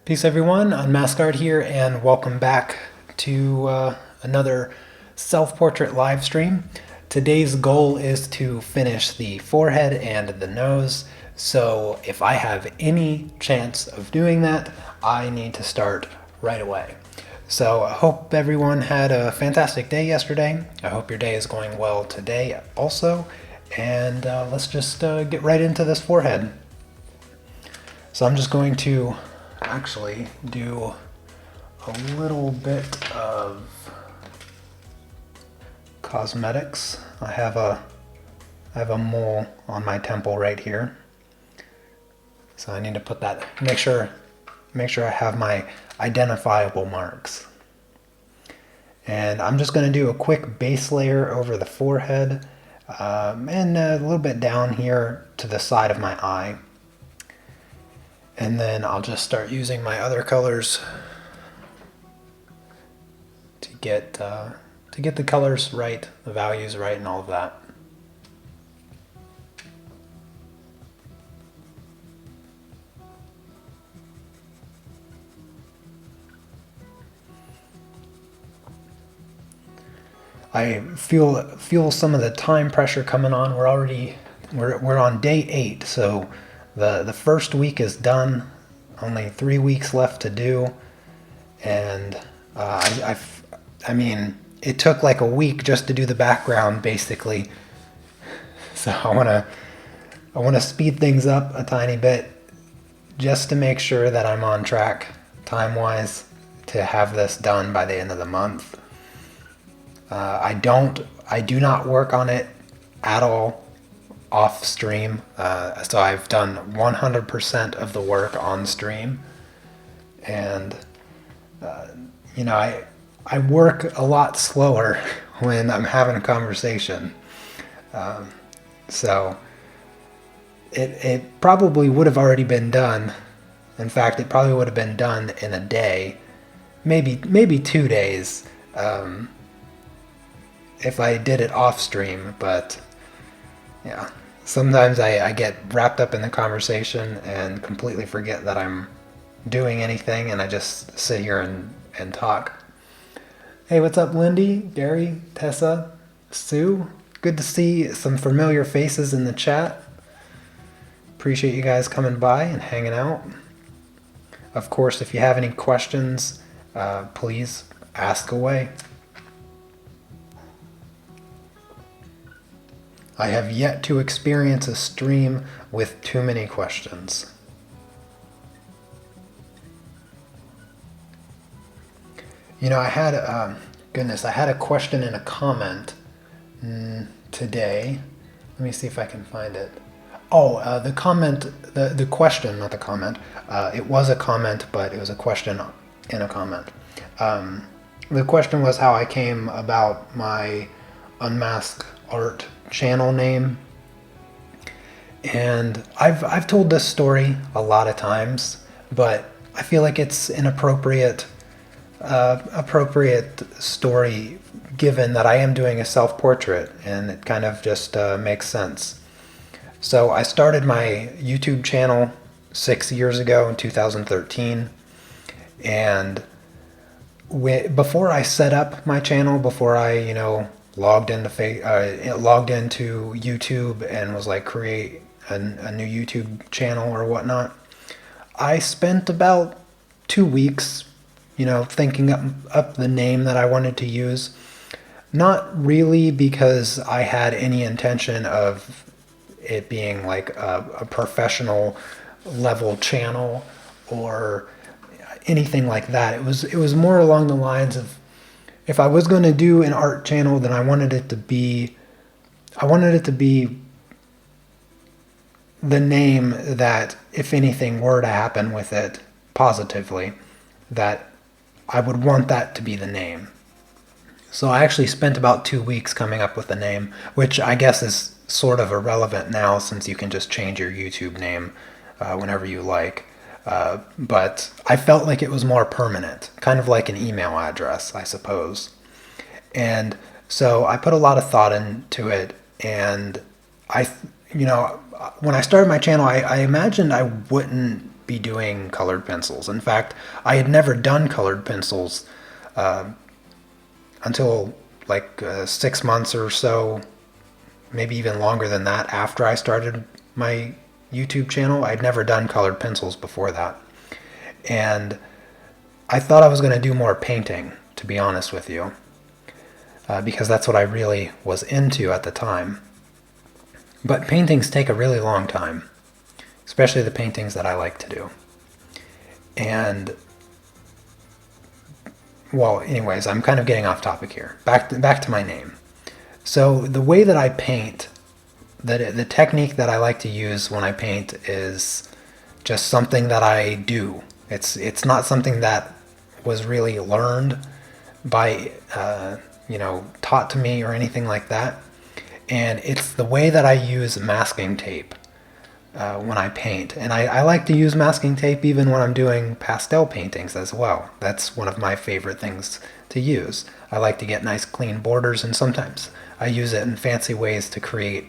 Peace everyone, Unmasked here, and welcome back to another self-portrait live stream. Today's goal is to finish the forehead and the nose, so if I have any chance of doing that, I need to start right away. So I hope everyone had a fantastic day yesterday. I hope your day is going well today also, and let's just get right into this forehead. So I'm just going to actually do a little bit of cosmetics. I have a mole on my temple right here, so I need to put that, make sure I have my identifiable marks. And I'm just going to do a quick base layer over the forehead and a little bit down here to the side of my eye. And then I'll just start using my other colors to get the colors right, the values right, and all of that. I feel some of the time pressure coming on. We're on day 8, so the first week is done. Only 3 weeks left to do, and I mean, it took like a week just to do the background, basically. So I wanna speed things up a tiny bit, just to make sure that I'm on track time-wise to have this done by the end of the month. I do not work on it at all off stream, so I've done 100% of the work on stream, and you know, I work a lot slower when I'm having a conversation, so it probably would have already been done. In fact, it probably would have been done in a day, maybe 2 days, if I did it off stream. But yeah, sometimes I get wrapped up in the conversation and completely forget that I'm doing anything, and I just sit here and talk. Hey, what's up, Lindy, Gary, Tessa, Sue? Good to see some familiar faces in the chat. Appreciate you guys coming by and hanging out. Of course, if you have any questions, please ask away. I have yet to experience a stream with too many questions. You know, I had a question in a comment today. Let me see if I can find it. Oh, the comment, the question, not the comment. It was a comment, but it was a question in a comment. The question was how I came about my Unmasked art channel name, and I've told this story a lot of times, but I feel like it's an appropriate story given that I am doing a self-portrait, and it kind of just makes sense. So I started my YouTube channel 6 years ago in 2013, and before I set up my channel, before I logged into YouTube and was like, create a new YouTube channel or whatnot, I spent about 2 weeks, thinking up the name that I wanted to use. Not really because I had any intention of it being like a professional level channel or anything like that. It was more along the lines of, if I was going to do an art channel, then I wanted it to be the name that, if anything were to happen with it positively, that I would want that to be the name. So I actually spent about 2 weeks coming up with the name, which I guess is sort of irrelevant now, since you can just change your YouTube name whenever you like. But I felt like it was more permanent, kind of like an email address, I suppose. And so I put a lot of thought into it, and when I started my channel, I imagined I wouldn't be doing colored pencils. In fact, I had never done colored pencils until like 6 months or so, maybe even longer than that, after I started my YouTube channel. I'd never done colored pencils before that. And I thought I was going to do more painting, to be honest with you, because that's what I really was into at the time. But paintings take a really long time, especially the paintings that I like to do. And, well, anyways, I'm kind of getting off topic here. Back to my name. So the way that I paint, the technique that I like to use when I paint is just something that I do. It's not something that was really learned by, taught to me or anything like that. And it's the way that I use masking tape when I paint. And I like to use masking tape even when I'm doing pastel paintings as well. That's one of my favorite things to use. I like to get nice clean borders, and sometimes I use it in fancy ways to create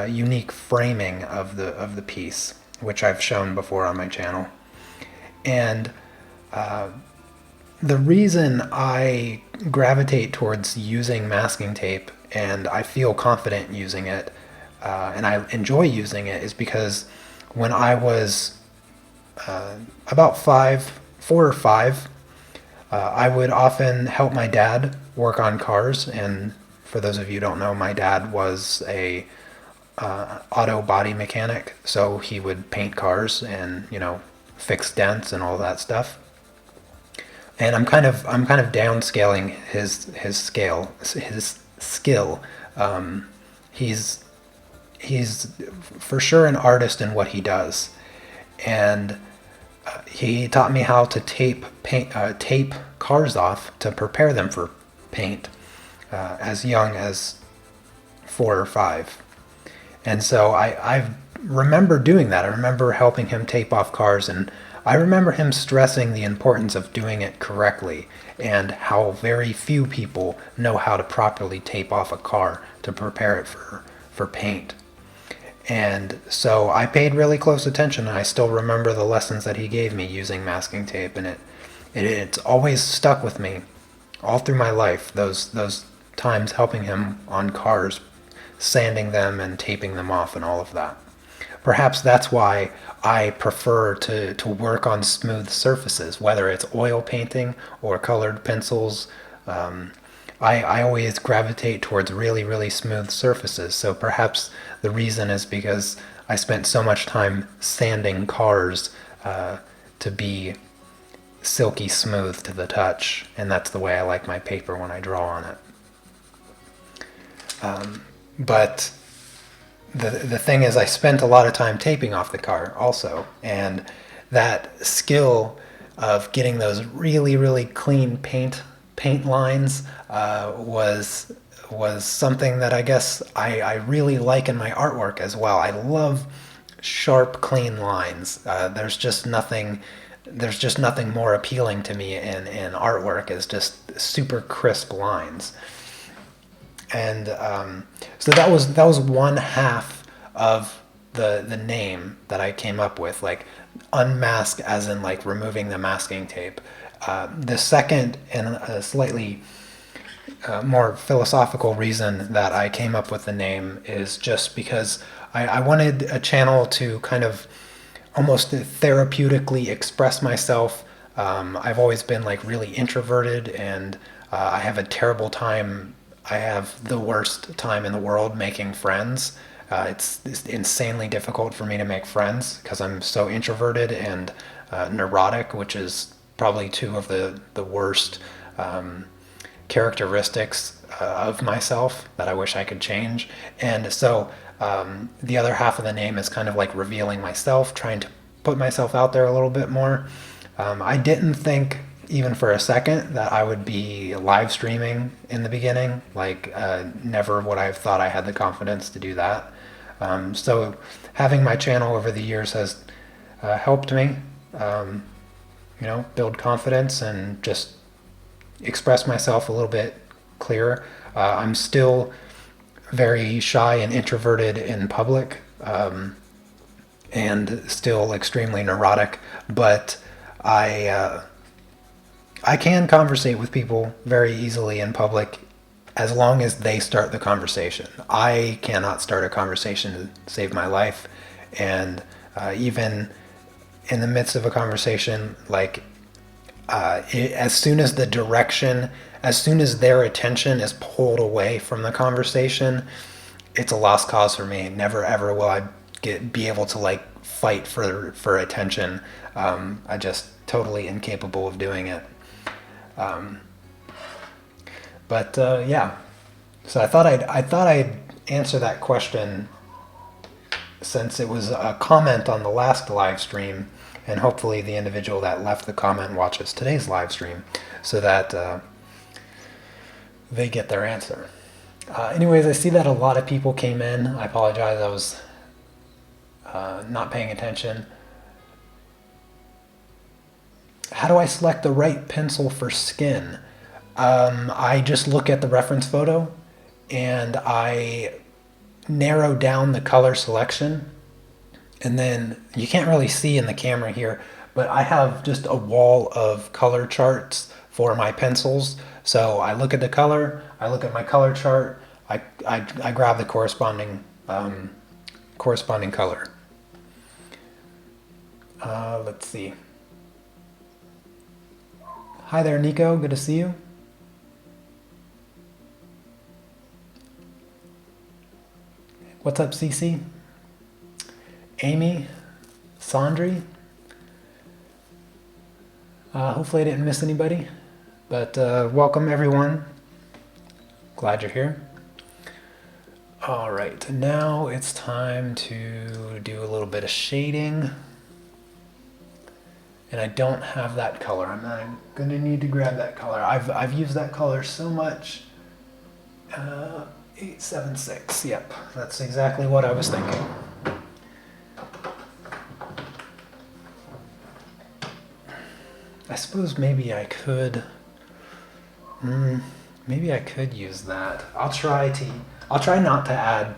unique framing of the piece, which I've shown before on my channel. And the reason I gravitate towards using masking tape, and I feel confident using it, and I enjoy using it, is because when I was about 4 or 5, I would often help my dad work on cars. And for those of you who don't know, my dad was a auto body mechanic, so he would paint cars and fix dents and all that stuff. And I'm kind of downscaling his skill. He's for sure an artist in what he does, and he taught me how to tape cars off to prepare them for paint as young as 4 or 5. And so I remember doing that. I remember helping him tape off cars, and I remember him stressing the importance of doing it correctly and how very few people know how to properly tape off a car to prepare it for paint. And so I paid really close attention, and I still remember the lessons that he gave me using masking tape, and it's always stuck with me all through my life, those times helping him on cars, sanding them and taping them off and all of that. Perhaps that's why I prefer to work on smooth surfaces, whether it's oil painting or colored pencils. I always gravitate towards really, really smooth surfaces. So perhaps the reason is because I spent so much time sanding cars to be silky smooth to the touch, and that's the way I like my paper when I draw on it. But the thing is, I spent a lot of time taping off the car also, and that skill of getting those really, really clean paint lines was something that I guess I really like in my artwork as well. I love sharp, clean lines. There's just nothing more appealing to me in artwork is just super crisp lines. And so that was one half of the name that I came up with, like unmask, as in like removing the masking tape. The second and a slightly more philosophical reason that I came up with the name is just because I wanted a channel to kind of almost therapeutically express myself. I've always been like really introverted, and I have a terrible time. I have the worst time in the world making friends. It's insanely difficult for me to make friends because I'm so introverted and neurotic, which is probably two of the worst characteristics of myself that I wish I could change. And so the other half of the name is kind of like revealing myself, trying to put myself out there a little bit more. I didn't think even for a second that I would be live streaming in the beginning. Like never would I have thought I had the confidence to do that. So having my channel over the years has helped me build confidence and just express myself a little bit clearer. I'm still very shy and introverted in public. and still extremely neurotic, but I can conversate with people very easily in public as long as they start the conversation. I cannot start a conversation to save my life, and even in the midst of a conversation, like as soon as the direction, as soon as their attention is pulled away from the conversation, it's a lost cause for me. Never ever will I be able to like fight for attention. I just totally incapable of doing it. Yeah, so I thought I'd answer that question since it was a comment on the last live stream, and hopefully the individual that left the comment watches today's live stream, so that they get their answer. Anyways, I see that a lot of people came in. I apologize, I was not paying attention. How do I select the right pencil for skin? I just look at the reference photo and I narrow down the color selection, and then you can't really see in the camera here, but I have just a wall of color charts for my pencils. So I look at the color, I look at my color chart, I grab the corresponding color. Let's see. Hi there, Nico. Good to see you. What's up, Cece? Amy? Sandri? Hopefully I didn't miss anybody, but welcome everyone. Glad you're here. All right, now it's time to do a little bit of shading. And I don't have that color. I'm gonna need to grab that color. I've used that color so much. 876, yep, that's exactly what I was thinking. I suppose maybe I could use that. I'll try not to add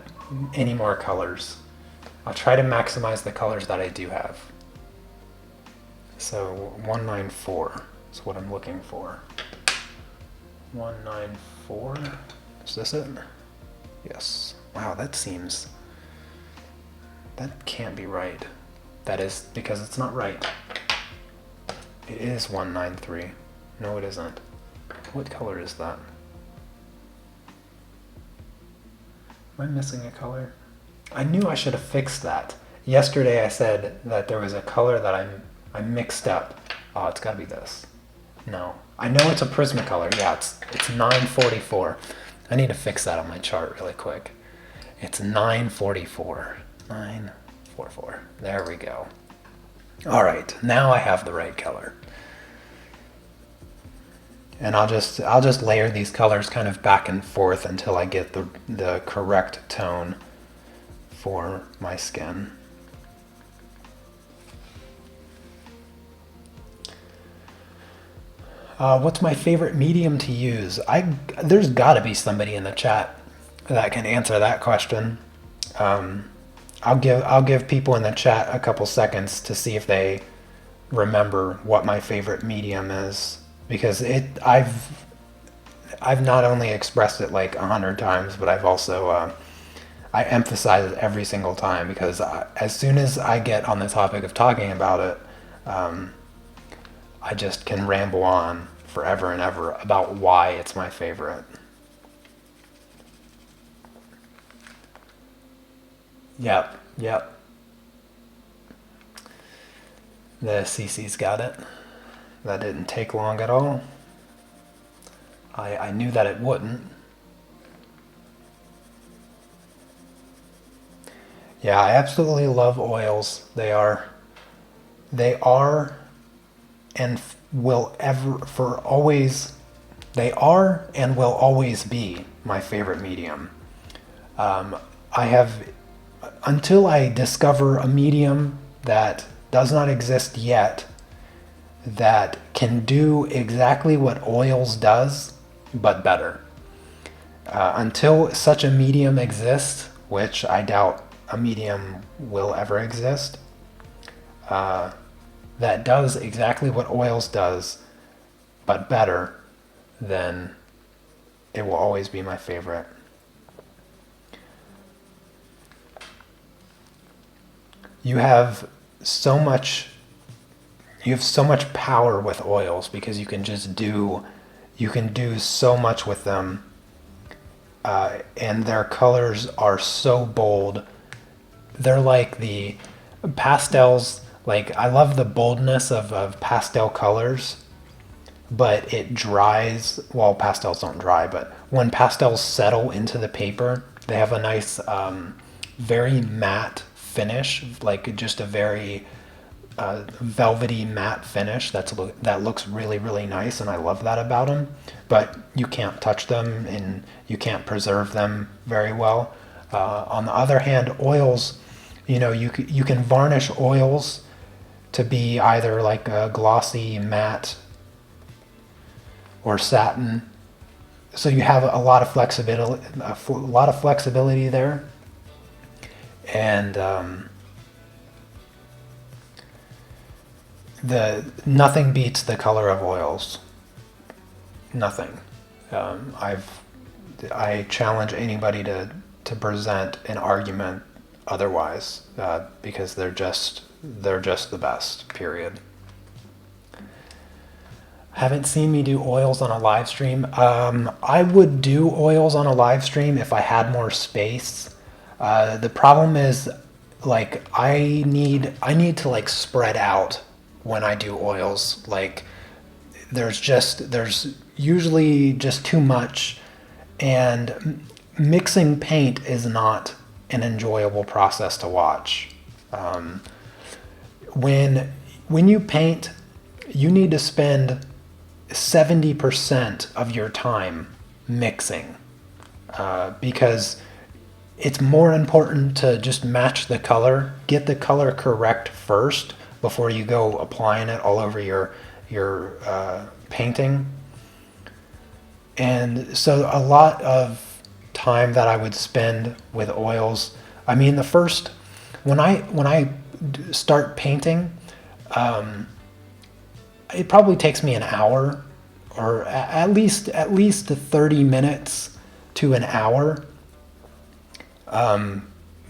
any more colors. I'll try to maximize the colors that I do have. So 194 is what I'm looking for. 194, is this it? Yes. Wow, that can't be right. That is because it's not right. It is 193. No, it isn't. What color is that? Am I missing a color? I knew I should have fixed that. Yesterday I said that there was a color that I mixed up. Oh, it's gotta be this. No. I know it's a Prismacolor. Yeah, it's 944. I need to fix that on my chart really quick. It's 944. 944. There we go. All right, now I have the right color. And I'll just layer these colors kind of back and forth until I get the correct tone for my skin. What's my favorite medium to use? There's got to be somebody in the chat that can answer that question. I'll give people in the chat a couple seconds to see if they remember what my favorite medium is, because I've not only expressed it like 100 times, but I've also I emphasize it every single time, because as soon as I get on the topic of talking about it, I just can ramble on forever and ever about why it's my favorite. Yep. The CC's got it. That didn't take long at all. I knew that it wouldn't. Yeah, I absolutely love oils. They are and will always be my favorite medium. Until I discover a medium that does not exist yet that can do exactly what oils does, but better. Until such a medium exists, which I doubt a medium will ever exist, that does exactly what oils does, but better, then it will always be my favorite. You have so much power with oils because you can do so much with them, and their colors are so bold. They're like the pastels. Like, I love the boldness of pastel colors, but it dries. Well, pastels don't dry, but when pastels settle into the paper, they have a nice, very matte finish, like just a very velvety matte finish that looks really, really nice, and I love that about them. But you can't touch them and you can't preserve them very well. On the other hand, oils, you can varnish oils to be either like a glossy matte or satin. So you have a lot of flexibility there, and nothing beats the color of oils. Nothing. I challenge anybody to present an argument otherwise, because they're just the best. Period. Haven't seen me do oils on a live stream. I would do oils on a live stream if I had more space. The problem is, like, I need to like spread out when I do oils. Like, there's usually just too much, and mixing paint is not an enjoyable process to watch. When you paint, you need to spend 70% of your time mixing, because it's more important to just match the color, get the color correct first before you go applying it all over your painting. And so a lot of time that I would spend with oils, I mean, when I start painting, it probably takes me an hour, or at least 30 minutes to an hour,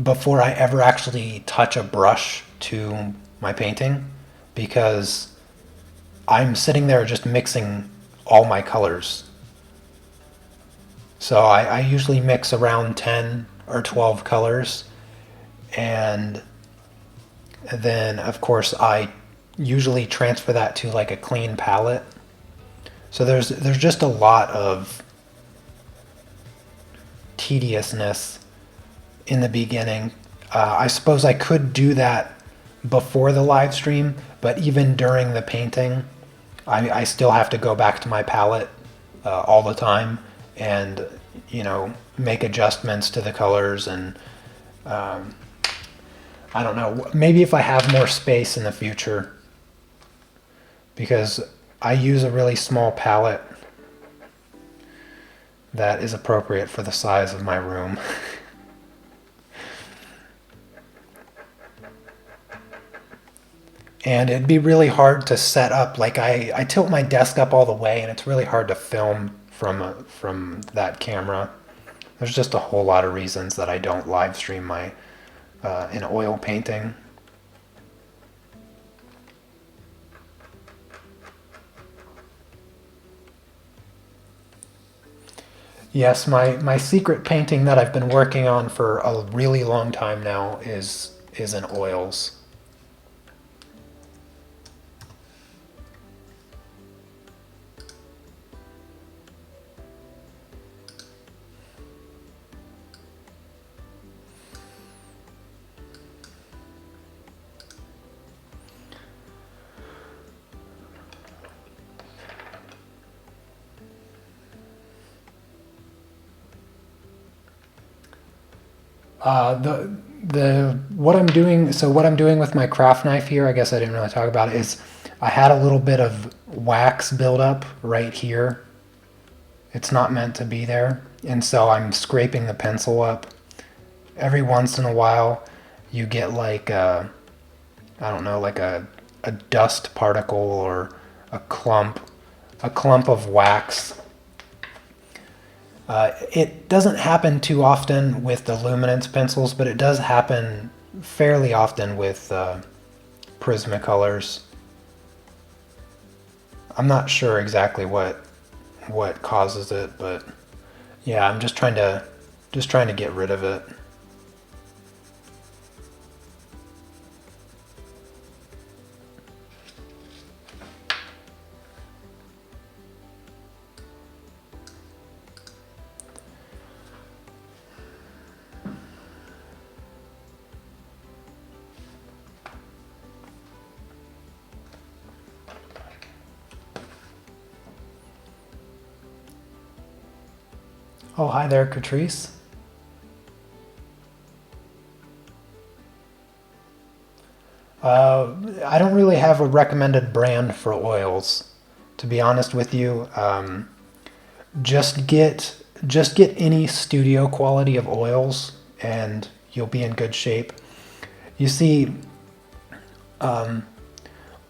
before I ever actually touch a brush to my painting, because I'm sitting there just mixing all my colors. So I usually mix around 10 or 12 colors, and then of course I usually transfer that to like a clean palette. So there's just a lot of tediousness in the beginning. I suppose I could do that before the live stream, but even during the painting, I still have to go back to my palette all the time, and make adjustments to the colors. And I don't know, maybe if I have more space in the future, because I use a really small palette that is appropriate for the size of my room. And it'd be really hard to set up. Like, I tilt my desk up all the way, and it's really hard to film from that camera. There's just a whole lot of reasons that I don't live stream my an oil painting. Yes, my secret painting that I've been working on for a really long time now is in oils. What I'm doing, with my craft knife here, I guess I didn't really talk about it, is I had a little bit of wax buildup right here. It's not meant to be there, and so I'm scraping the pencil up. Every once in a while, you get like I don't know, like a dust particle or a clump of wax. It doesn't happen too often with the luminance pencils, but it does happen fairly often with Prismacolors. I'm not sure exactly what causes it, but yeah, I'm just trying to get rid of it. Oh, hi there, Catrice. I don't really have a recommended brand for oils, to be honest with you. Just get any studio quality of oils, and you'll be in good shape. You see,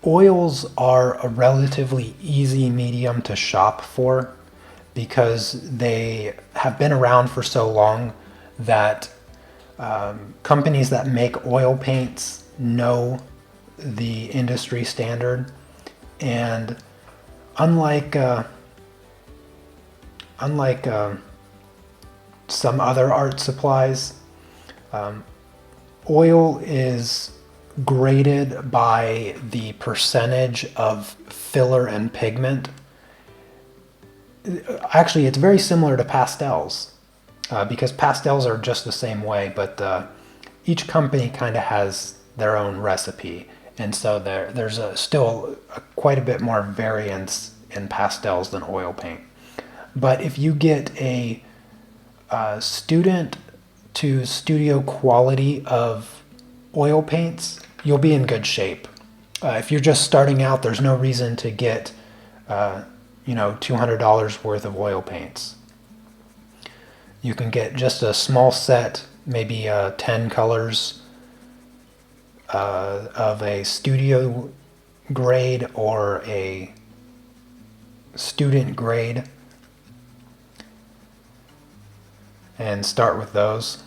oils are a relatively easy medium to shop for because they have been around for so long that companies that make oil paints know the industry standard, and unlike some other art supplies, oil is graded by the percentage of filler and pigment. Actually, it's very similar to pastels, because pastels are just the same way, but each company kind of has their own recipe, and so there's still quite a bit more variance in pastels than oil paint. But if you get a student to studio quality of oil paints, you'll be in good shape. If you're just starting out, there's no reason to get $200 worth of oil paints. You can get just a small set, maybe 10 colors of a studio grade or a student grade, and start with those.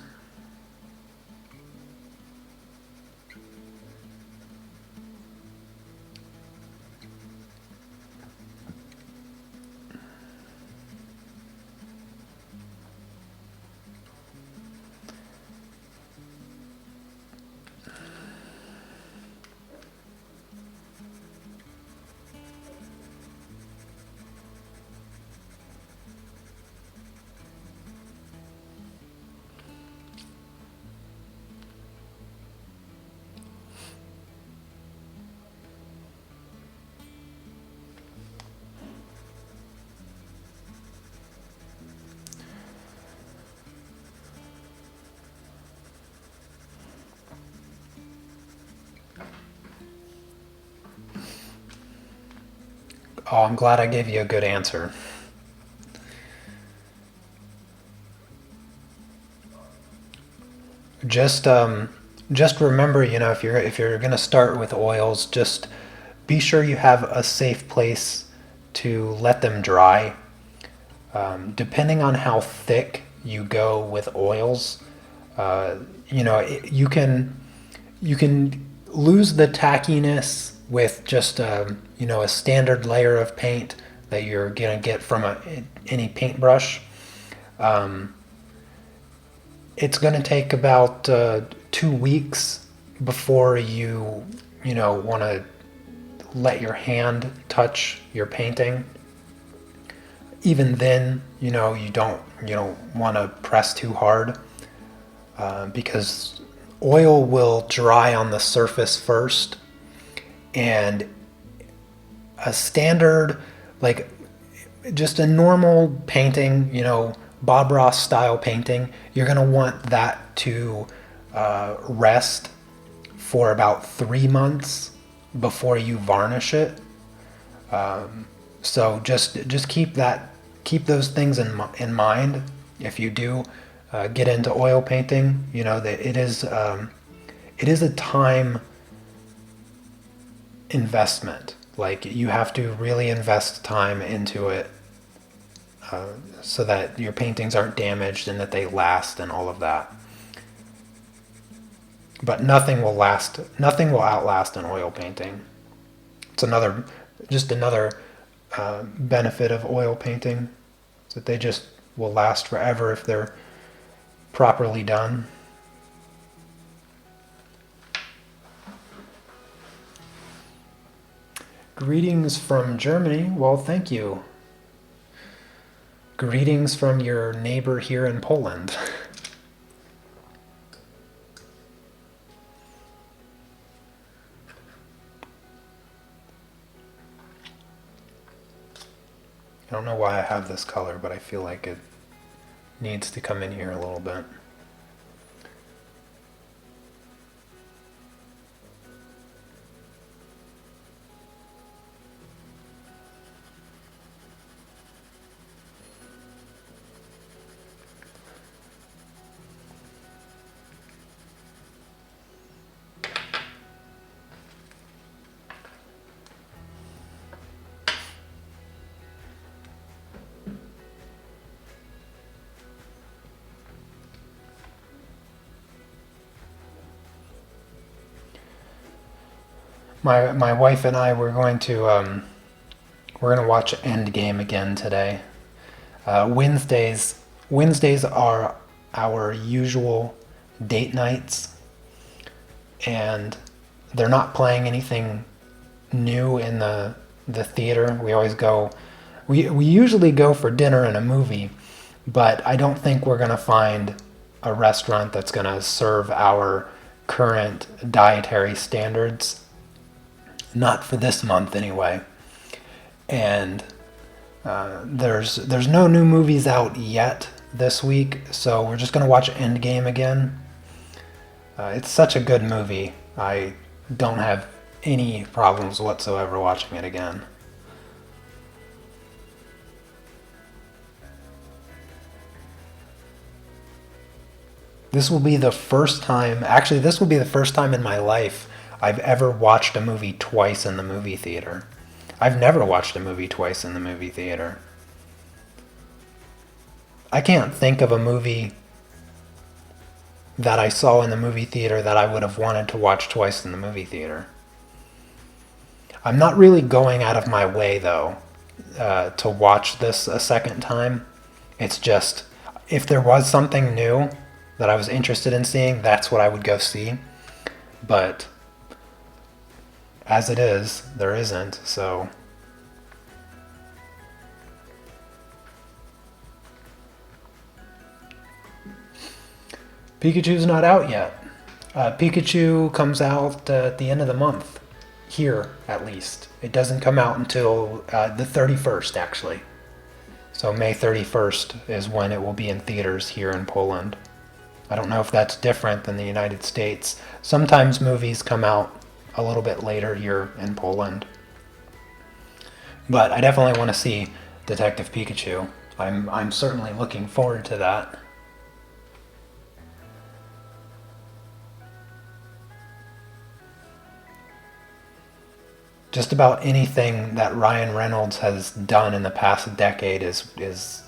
Oh, I'm glad I gave you a good answer. Just just remember, if you're gonna start with oils, just be sure you have a safe place to let them dry. Depending on how thick you go with oils, uh, you can lose the tackiness with just a standard layer of paint that you're gonna get from any paintbrush. Um, it's gonna take about 2 weeks before you want to let your hand touch your painting. Even then, you don't want to press too hard, because oil will dry on the surface first, and a standard, like just a normal painting, Bob Ross style painting, you're going to want that to rest for about 3 months before you varnish it. So just keep those things in mind if you do get into oil painting. That it is a time investment. Like, you have to really invest time into it so that your paintings aren't damaged and that they last and all of that. But nothing will outlast an oil painting. It's just another benefit of oil painting, is that they just will last forever if they're properly done. Greetings from Germany. Well, thank you. Greetings from your neighbor here in Poland. I don't know why I have this color, but I feel like it needs to come in here a little bit. My wife and I we're going to watch Endgame again today. Wednesdays are our usual date nights, and they're not playing anything new in the theater. We always go. We usually go for dinner and a movie, but I don't think we're gonna find a restaurant that's gonna serve our current dietary standards. Not for this month anyway. And there's no new movies out yet this week, so we're just gonna watch Endgame again. It's such a good movie. I don't have any problems whatsoever watching it again. This will be the first time in my life I've ever watched a movie twice in the movie theater. I've never watched a movie twice in the movie theater. I can't think of a movie that I saw in the movie theater that I would have wanted to watch twice in the movie theater. I'm not really going out of my way, though, to watch this a second time. It's just, if there was something new that I was interested in seeing, that's what I would go see. But as it is, there isn't, so. Pikachu's not out yet. Pikachu comes out at the end of the month, here at least. It doesn't come out until the 31st, actually. So May 31st is when it will be in theaters here in Poland. I don't know if that's different than the United States. Sometimes movies come out a little bit later here in Poland. But I definitely want to see Detective Pikachu. I'm certainly looking forward to that. Just about anything that Ryan Reynolds has done in the past decade is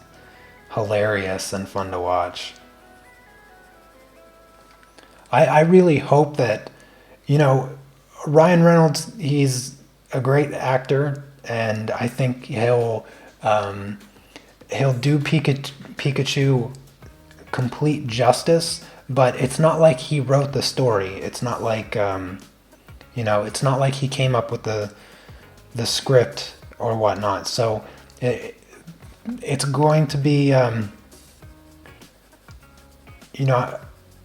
hilarious and fun to watch. I really hope that, Ryan Reynolds, he's a great actor, and I think he'll do Pikachu complete justice, but it's not like he wrote the story. It's not like, it's not like he came up with the script or whatnot. So it's going to be,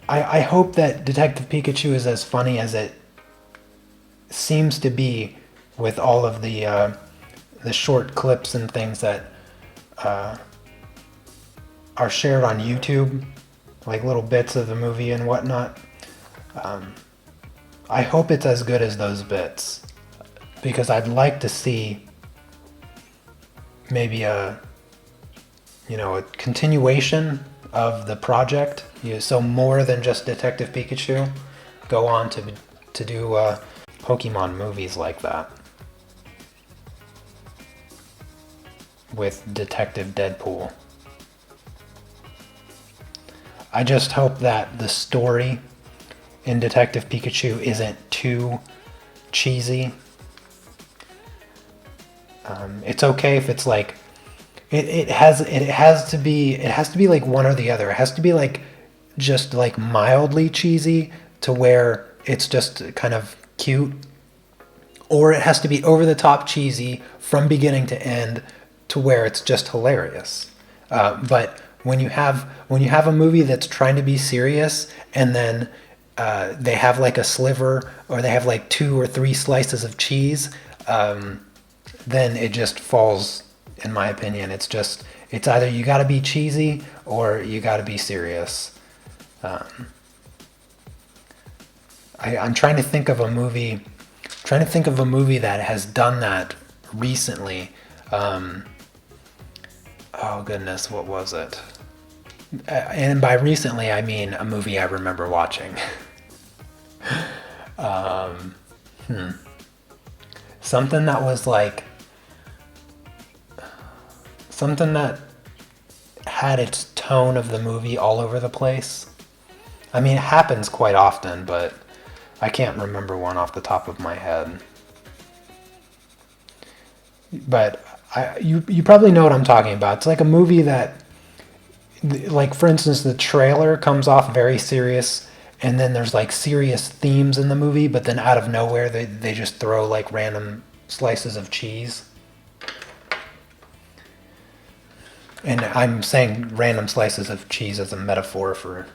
I hope that Detective Pikachu is as funny as it seems to be with all of the short clips and things that are shared on YouTube, like little bits of the movie and whatnot. I hope it's as good as those bits, because I'd like to see maybe a continuation of the project. So more than just Detective Pikachu, go on to do Pokemon movies like that with Detective Deadpool. I just hope that the story in Detective Pikachu isn't too cheesy. It's okay if it's like it has to be like one or the other. It has to be like just like mildly cheesy to where it's just kind of cute, or it has to be over the top cheesy from beginning to end to where it's just hilarious. But when you have a movie that's trying to be serious and then they have like a sliver or they have like 2 or 3 slices of cheese, then it just falls. In my opinion, it's either you got to be cheesy or you got to be serious. I'm trying to think of a movie. That has done that recently. Oh goodness, what was it? And by recently, I mean a movie I remember watching. Something that was like something that had its tone of the movie all over the place. I mean, it happens quite often, but I can't remember one off the top of my head. But you probably know what I'm talking about. It's like a movie that, like for instance, the trailer comes off very serious, and then there's like serious themes in the movie, but then out of nowhere they just throw like random slices of cheese. And I'm saying random slices of cheese as a metaphor for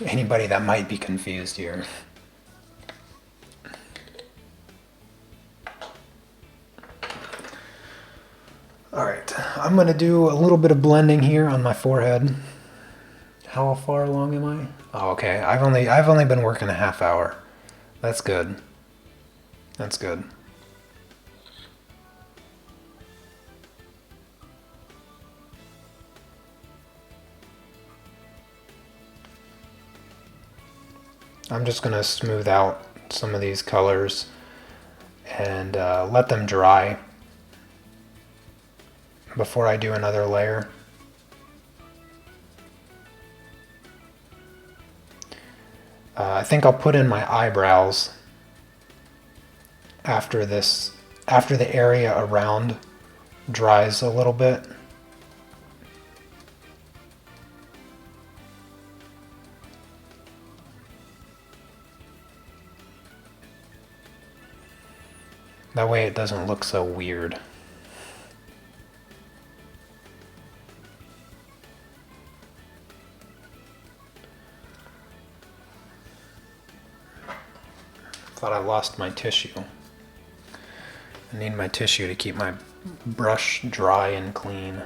anybody that might be confused here. Alright, I'm going to do a little bit of blending here on my forehead. How far along am I? Oh, okay. I've only been working a half hour. That's good. That's good. I'm just going to smooth out some of these colors and let them dry before I do another layer. I think I'll put in my eyebrows after the area around dries a little bit. That way it doesn't look so weird. Thought I lost my tissue. I need my tissue to keep my brush dry and clean.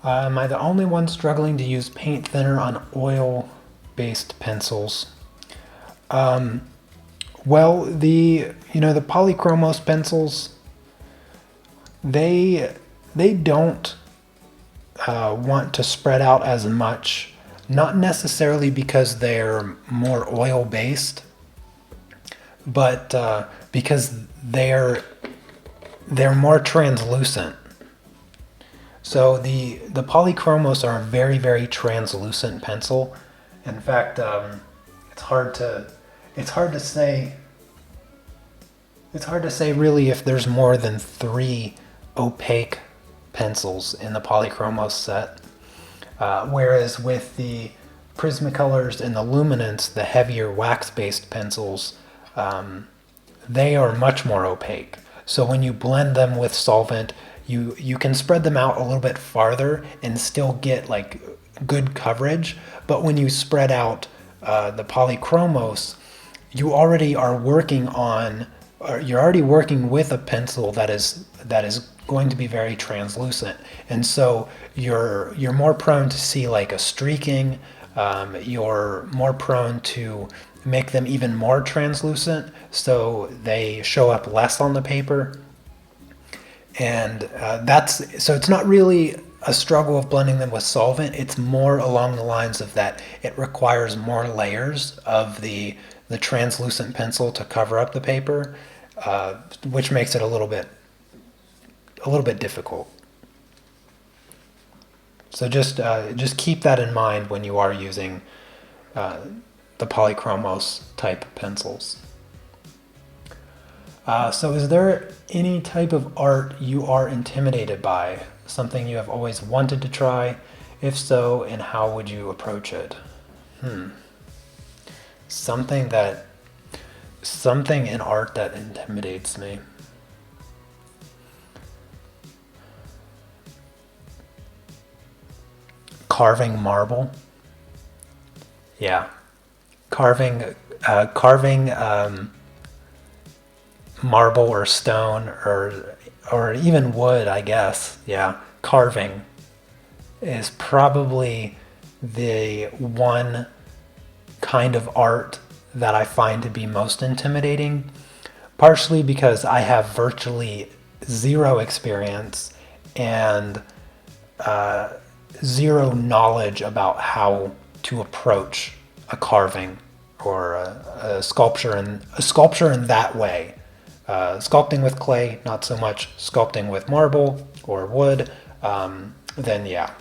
Am I the only one struggling to use paint thinner on oil-based pencils? Well, the polychromos pencils, they don't want to spread out as much. Not necessarily because they're more oil-based, but because they're more translucent. So the polychromos are a very, very translucent pencil. In fact, it's hard to say really if there's more than 3 opaque pencils in the polychromos set. Whereas with the Prismacolors and the Luminance, the heavier wax-based pencils, they are much more opaque. So when you blend them with solvent, you can spread them out a little bit farther and still get like good coverage. But when you spread out the polychromos, you already are working on you're already working with a pencil that is going to be very translucent, and so you're more prone to see like a streaking. You're more prone to make them even more translucent, so they show up less on the paper. And so it's not really a struggle of blending them with solvent. It's more along the lines of that it requires more layers of the translucent pencil to cover up the paper, which makes it a little bit difficult. So just keep that in mind when you are using the polychromos type pencils. So is there any type of art you are intimidated by? Something you have always wanted to try? If so, and how would you approach it? Something in art that intimidates me. Carving marble. Yeah. Carving marble or stone or even wood, I guess. Yeah. Carving is probably the one kind of art that I find to be most intimidating, partially because I have virtually zero experience and zero knowledge about how to approach a carving or a sculpture in that way. Sculpting with clay, not so much. Sculpting with marble or wood, then yeah,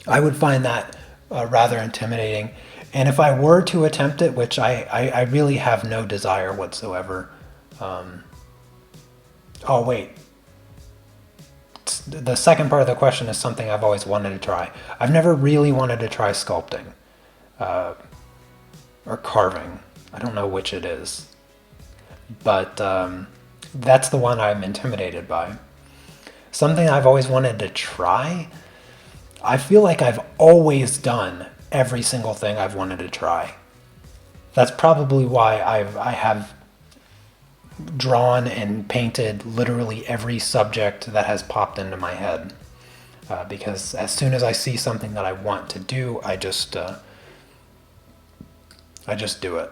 I would find that rather intimidating. And if I were to attempt it, which I really have no desire whatsoever. Oh wait, the second part of the question is something I've always wanted to try. I've never really wanted to try sculpting or carving. I don't know which it is, but that's the one I'm intimidated by. Something I've always wanted to try. I feel like I've always done every single thing I've wanted to try. That's probably why I have drawn and painted literally every subject that has popped into my head. Because as soon as I see something that I want to do, I just do it.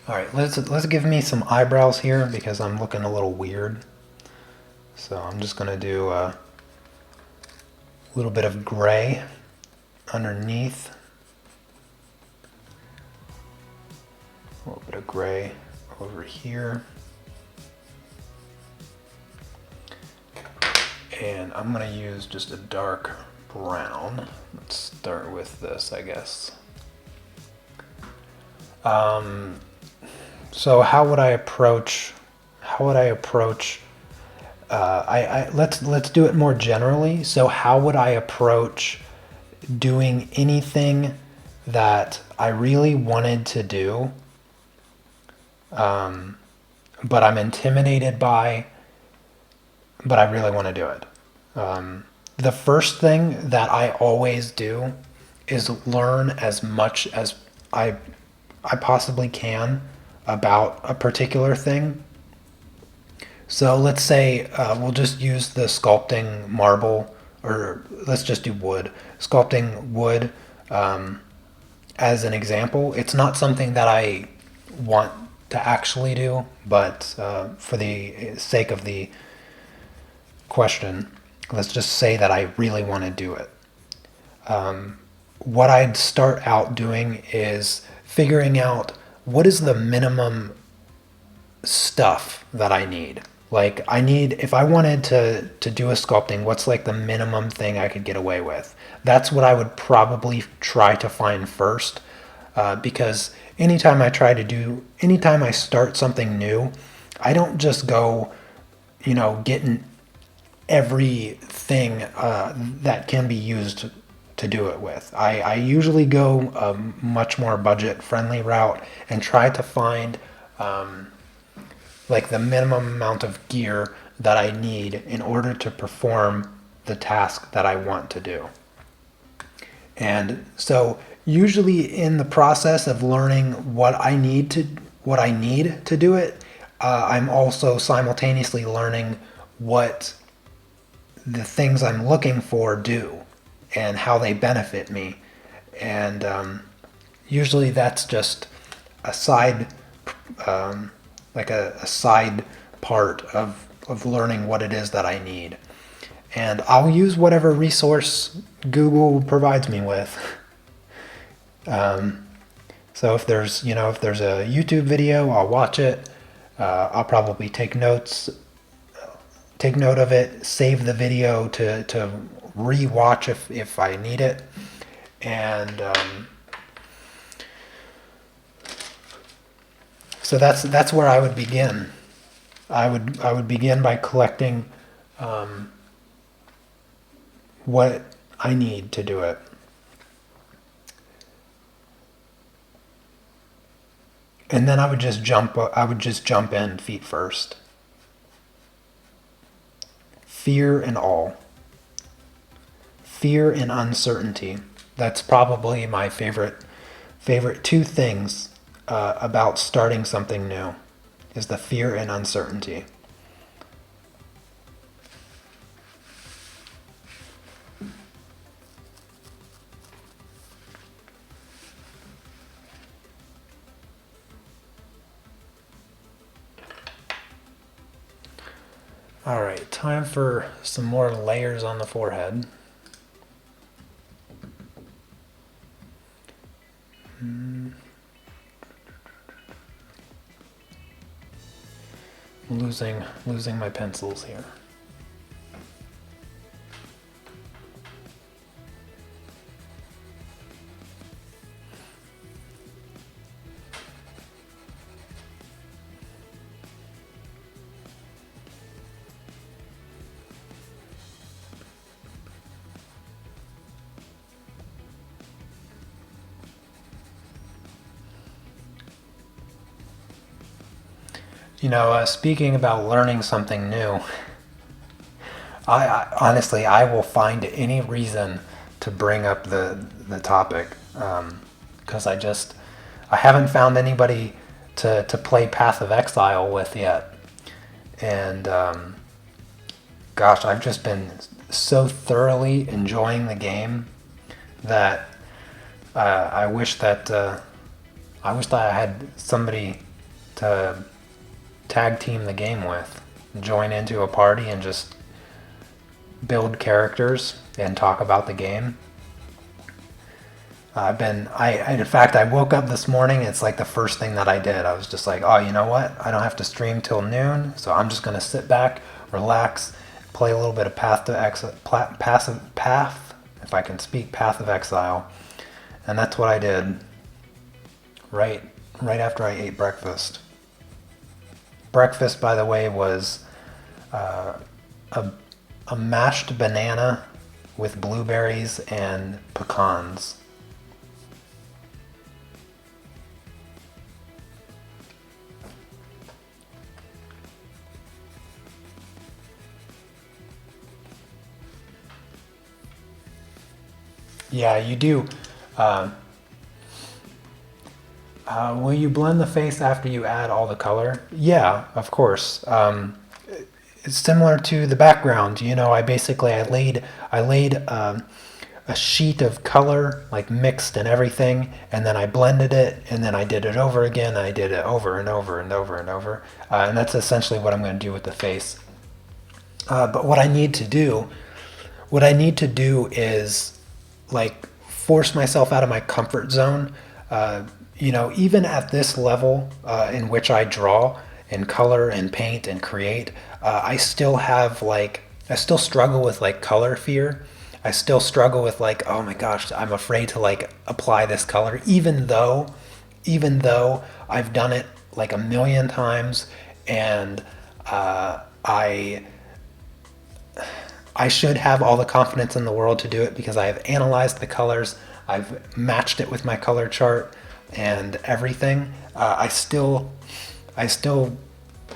All right, let's give me some eyebrows here because I'm looking a little weird. So I'm just gonna do a little bit of gray underneath. A little bit of gray over here. And I'm gonna use just a dark brown. Let's start with this, I guess. So how would I approach? Let's do it more generally. So how would I approach doing anything that I really wanted to do, but I'm intimidated by, but I really want to do it? The first thing that I always do is learn as much as I possibly can about a particular thing. So let's say we'll just use the sculpting marble, or let's just do wood. Sculpting wood as an example. It's not something that I want to actually do, but for the sake of the question, let's just say that I really want to do it. What I'd start out doing is figuring out what is the minimum stuff that I need. Like if I wanted to do a sculpting, what's like the minimum thing I could get away with? That's what I would probably try to find first, because anytime I start something new, I don't just go, getting everything that can be used to do it with. I usually go a much more budget-friendly route and try to find like the minimum amount of gear that I need in order to perform the task that I want to do. And so usually in the process of learning what I need to do it, I'm also simultaneously learning what the things I'm looking for do and how they benefit me. And usually that's just a side, like a side part of learning what it is that I need. And I'll use whatever resource Google provides me with. So if there's a YouTube video, I'll watch it. I'll probably take note of it, save the video to re-watch if I need it. And so that's where I would begin. I would begin by collecting what I need to do it. And then I would just jump in feet first. Fear and all. Fear and uncertainty. That's probably my favorite two things about starting something new, is the fear and uncertainty. All right, time for some more layers on the forehead. Losing my pencils here. Speaking about learning something new, I honestly, I will find any reason to bring up the topic, because I haven't found anybody to play Path of Exile with yet. And gosh, I've just been so thoroughly enjoying the game that I wish that I had somebody to tag team the game with, join into a party and just build characters and talk about the game. In fact, I woke up this morning, it's like the first thing that I did. I was just like, oh, you know what? I don't have to stream till noon, so I'm just going to sit back, relax, play a little bit of Path, if I can speak, Path of Exile. And that's what I did right after I ate breakfast. Breakfast, by the way, was a mashed banana with blueberries and pecans. Yeah, you do. Will you blend the face after you add all the color? Yeah, of course. It's similar to the background. I laid a sheet of color, like mixed and everything, and then I blended it, and then I did it over again. I did it over and over and over and over, and that's essentially what I'm going to do with the face. But what I need to do is like force myself out of my comfort zone. Even at this level in which I draw and color and paint and create, I still struggle with like color fear. I still struggle with like, oh my gosh, I'm afraid to like apply this color, even though I've done it like a million times, and I should have all the confidence in the world to do it because I have analyzed the colors, I've matched it with my color chart and everything. I still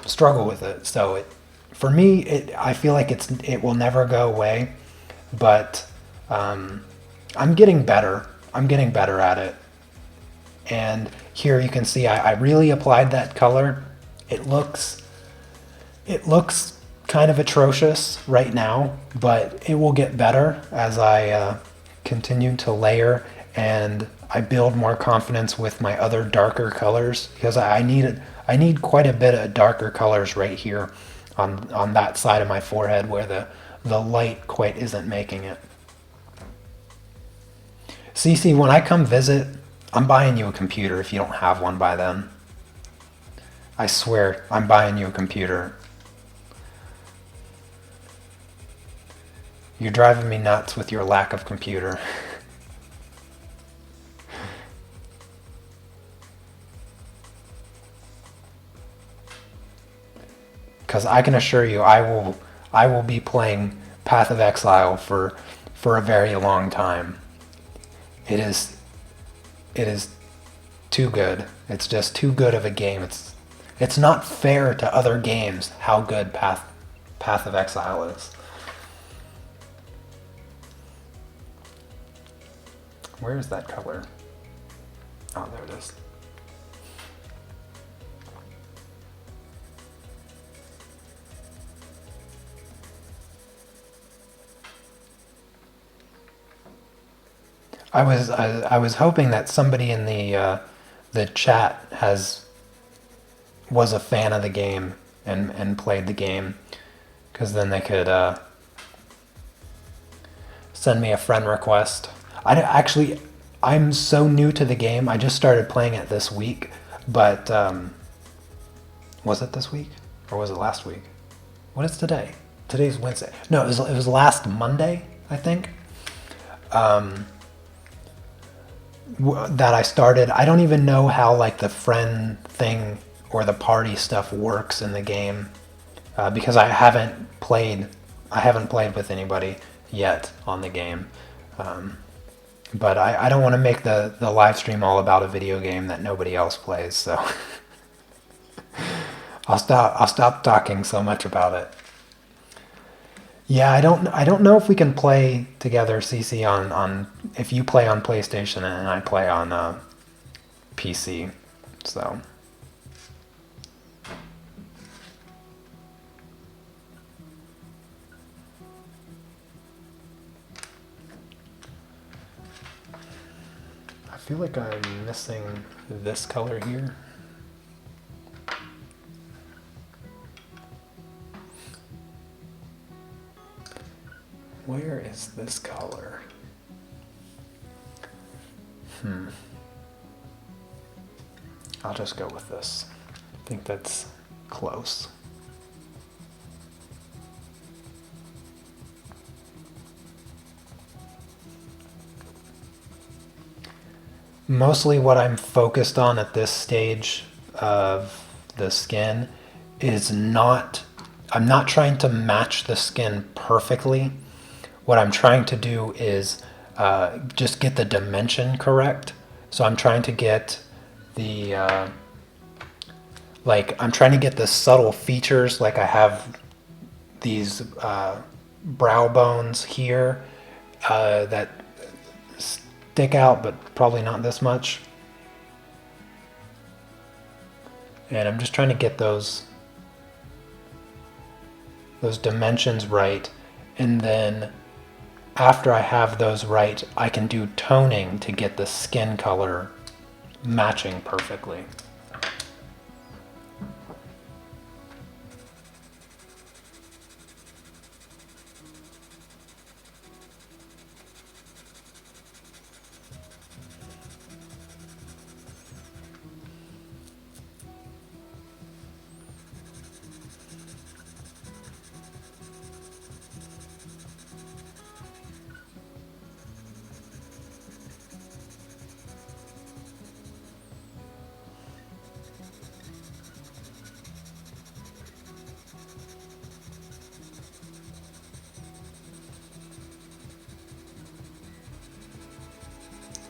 struggle with it. So for me, I feel like it will never go away. But I'm getting better. I'm getting better at it. And here you can see I really applied that color. It looks kind of atrocious right now, but it will get better as I continue to layer and I build more confidence with my other darker colors, because I need quite a bit of darker colors right here on that side of my forehead where the light quite isn't making it. Cece, when I come visit, I'm buying you a computer if you don't have one by then. I swear, I'm buying you a computer. You're driving me nuts with your lack of computer. Because I can assure you, I will be playing Path of Exile for a very long time. It is too good. It's just too good of a game. It's not fair to other games how good Path of Exile is. Where is that color? Oh, there it is. I was hoping that somebody in the chat was a fan of the game and played the game, because then they could send me a friend request. I'm so new to the game. I just started playing it this week, but was it this week or was it last week? What is today? Today's Wednesday. No, it was last Monday, I think. That I started. I don't even know how like the friend thing or the party stuff works in the game, because I haven't played with anybody yet on the game. But I don't want to make the live stream all about a video game that nobody else plays, so I'll stop talking so much about it. Yeah, I don't know if we can play together, CC, on if you play on PlayStation and I play on PC. So I feel like I'm missing this color here. Where is this color? I'll just go with this. I think that's close. Mostly what I'm focused on at this stage of the skin is I'm not trying to match the skin perfectly. What I'm trying to do is just get the dimension correct. So I'm trying to get the I'm trying to get the subtle features. Like I have these brow bones here that stick out, but probably not this much. And I'm just trying to get those dimensions right, and then after I have those right, I can do toning to get the skin color matching perfectly.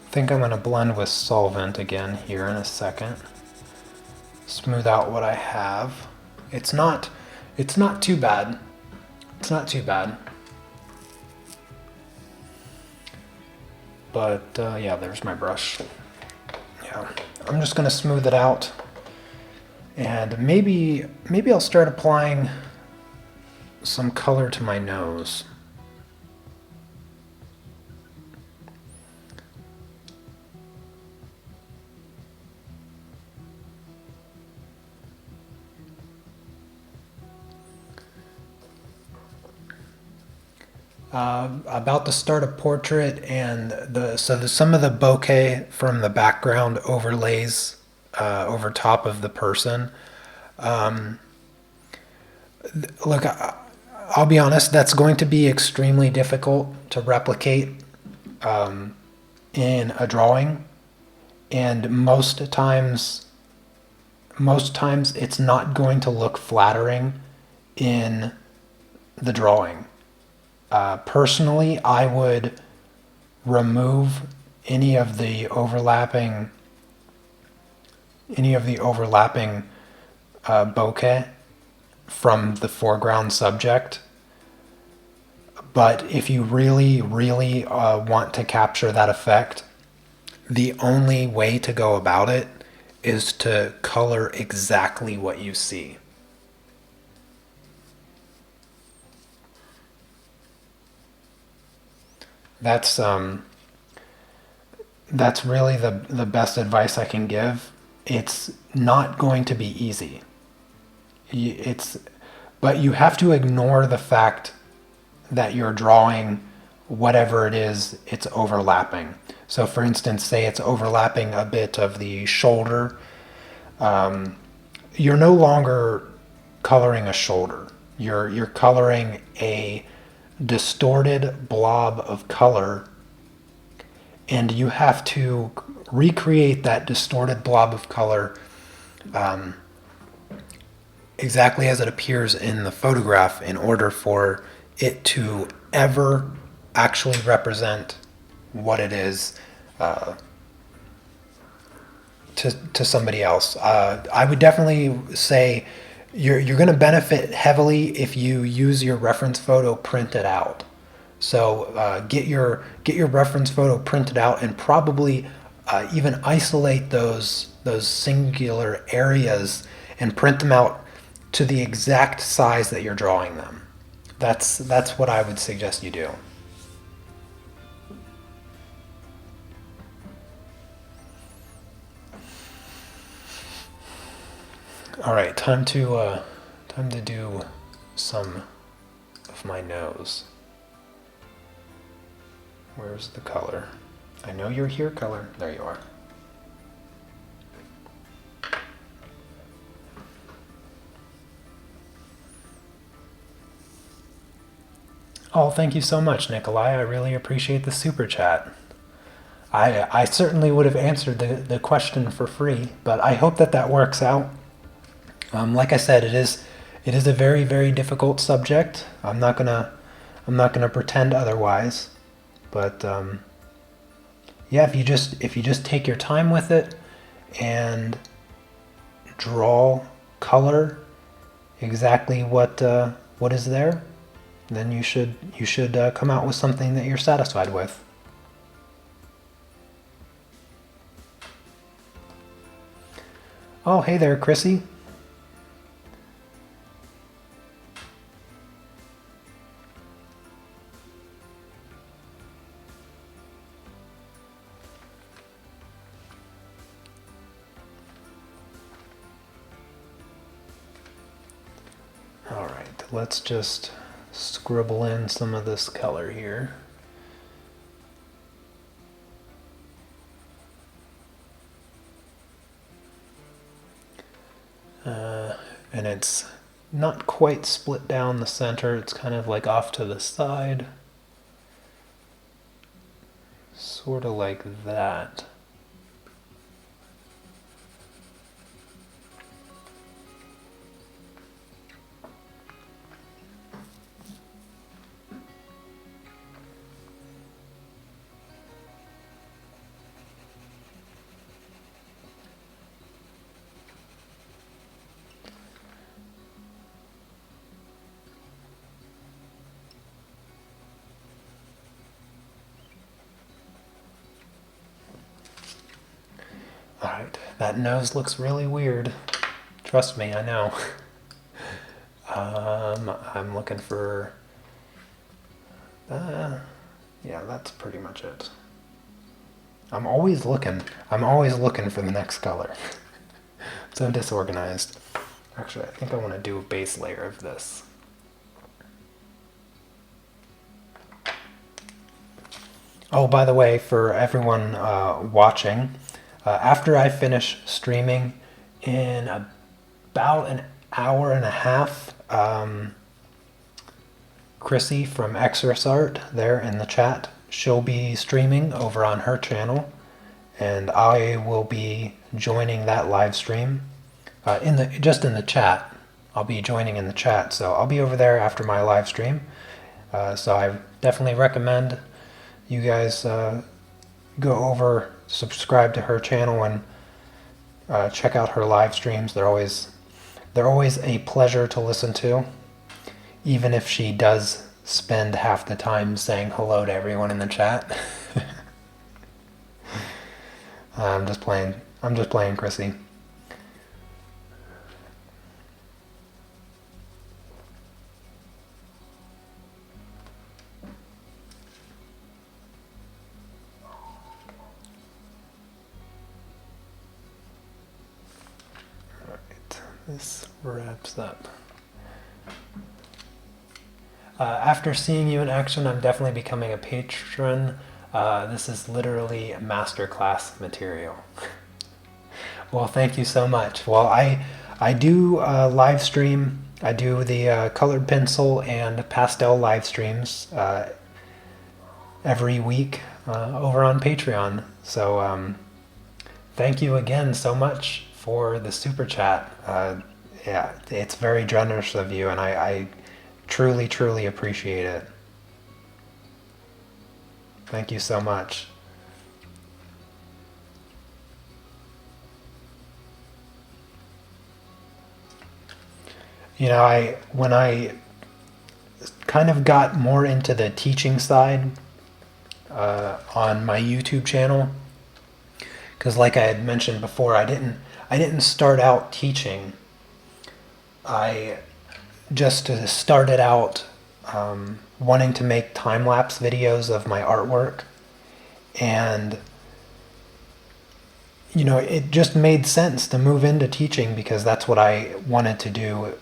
I think I'm going to blend with solvent again here in a second. Smooth out what I have. It's not too bad. It's not too bad. But yeah, there's my brush. Yeah, I'm just gonna smooth it out, and maybe I'll start applying some color to my nose. About to start a portrait, and some of the bokeh from the background overlays over top of the person. Look, I'll be honest, that's going to be extremely difficult to replicate in a drawing, and most times it's not going to look flattering in the drawing. Personally, I would remove any of the overlapping bokeh from the foreground subject. But if you really, really want to capture that effect, the only way to go about it is to color exactly what you see. That's really the best advice I can give. It's not going to be easy. But you have to ignore the fact that you're drawing whatever it is it's overlapping. So for instance, say it's overlapping a bit of the shoulder. You're no longer coloring a shoulder. You're coloring a distorted blob of color, and you have to recreate that distorted blob of color exactly as it appears in the photograph in order for it to ever actually represent what it is to somebody else. I would definitely say you're going to benefit heavily if you use your reference photo printed out. So get your reference photo printed out, and probably even isolate those singular areas and print them out to the exact size that you're drawing them. That's what I would suggest you do. All right, time to do some of my nose. Where's the color? I know you're here, color. There you are. Oh, thank you so much, Nikolai. I really appreciate the super chat. I certainly would have answered the question for free, but I hope that works out. Like I said, it is a very, very difficult subject. I'm not gonna pretend otherwise. But yeah, if you just take your time with it and draw color exactly what is there, then you should come out with something that you're satisfied with. Oh, hey there, Chrissy. All right, let's just scribble in some of this color here. And it's not quite split down the center, it's kind of like off to the side. Sort of like that. Alright, that nose looks really weird. Trust me, I know. I'm looking for... yeah, that's pretty much it. I'm always looking for the next color. So disorganized. Actually, I think I want to do a base layer of this. Oh, by the way, for everyone watching, after I finish streaming in about an hour and a half, Chrissy from Exorcist Art there in the chat, she'll be streaming over on her channel, and I will be joining that live stream just in the chat. I'll be joining in the chat, so I'll be over there after my live stream. So I definitely recommend you guys go over, subscribe to her channel, and check out her live streams. They're always a pleasure to listen to, even if she does spend half the time saying hello to everyone in the chat. I'm just playing, Chrissy. This wraps up. After seeing you in action, I'm definitely becoming a patron. This is literally masterclass material. Well, thank you so much. Well, I do live stream. I do the colored pencil and pastel live streams every week over on Patreon. So thank you again so much for the super chat. Yeah, it's very generous of you, and I truly, truly appreciate it. Thank you so much. You know, when I kind of got more into the teaching side on my YouTube channel, because like I had mentioned before, I didn't start out teaching. I just started out wanting to make time-lapse videos of my artwork, and you know, it just made sense to move into teaching because that's what I wanted to do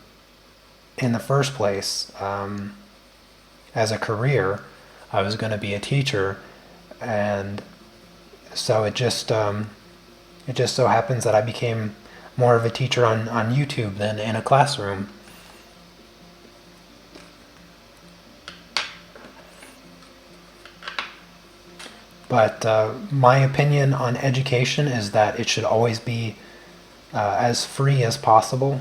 in the first place. As a career, I was going to be a teacher, and so it just so happens that I became more of a teacher on YouTube than in a classroom. But my opinion on education is that it should always be as free as possible.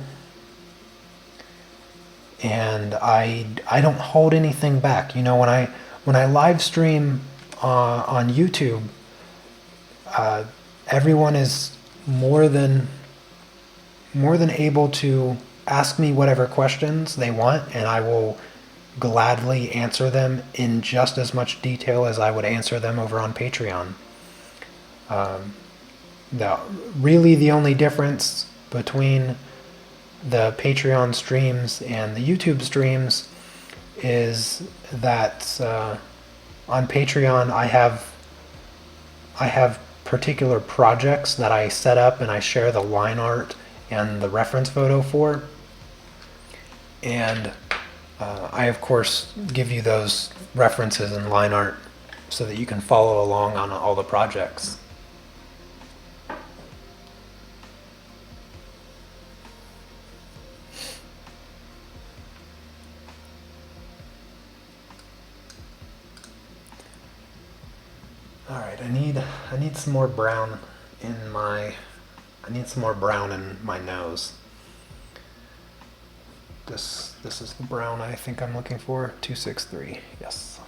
And I don't hold anything back. You know, when I live stream on YouTube, everyone is more than able to ask me whatever questions they want, and I will gladly answer them in just as much detail as I would answer them over on Patreon. Really the only difference between the Patreon streams and the YouTube streams is that on Patreon I have particular projects that I set up and I share the line art and the reference photo for, and I of course give you those references and line art so that you can follow along on all the projects. All right, I need some more brown in my nose. This is the brown I think I'm looking for. 263. Yes.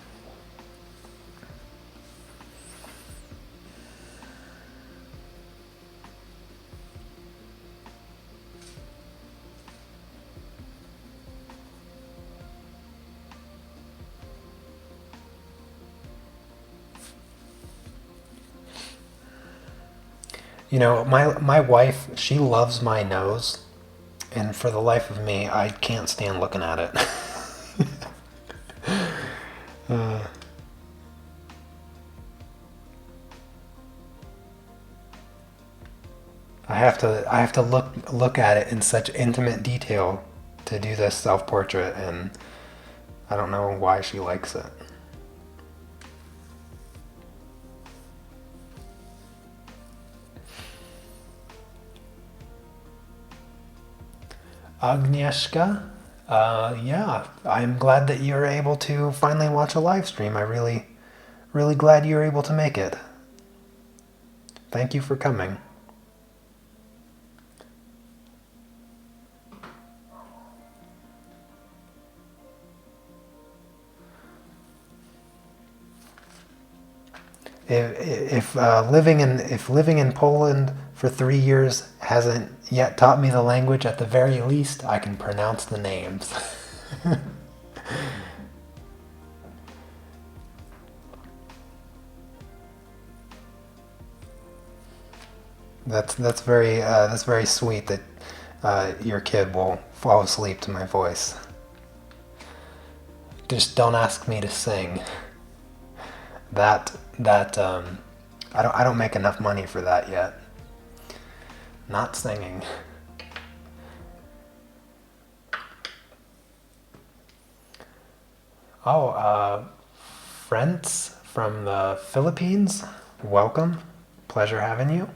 You know, my wife, she loves my nose, and for the life of me, I can't stand looking at it. I have to look at it in such intimate detail to do this self-portrait, and I don't know why she likes it. Agnieszka, yeah, I'm glad that you're able to finally watch a live stream. I really glad you're able to make it. Thank you for coming. If living in Poland for 3 years hasn't yet taught me the language, at the very least, I can pronounce the names. That's very sweet that your kid will fall asleep to my voice. Just don't ask me to sing. That I don't make enough money for that yet. Not singing. Oh, friends from the Philippines, welcome. Pleasure having you.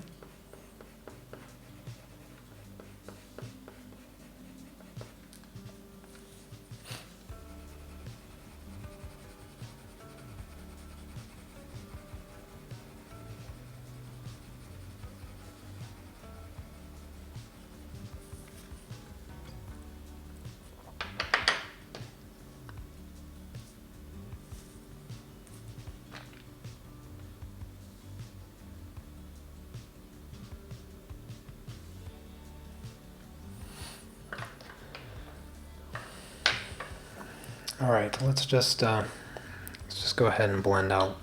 All right, let's just go ahead and blend out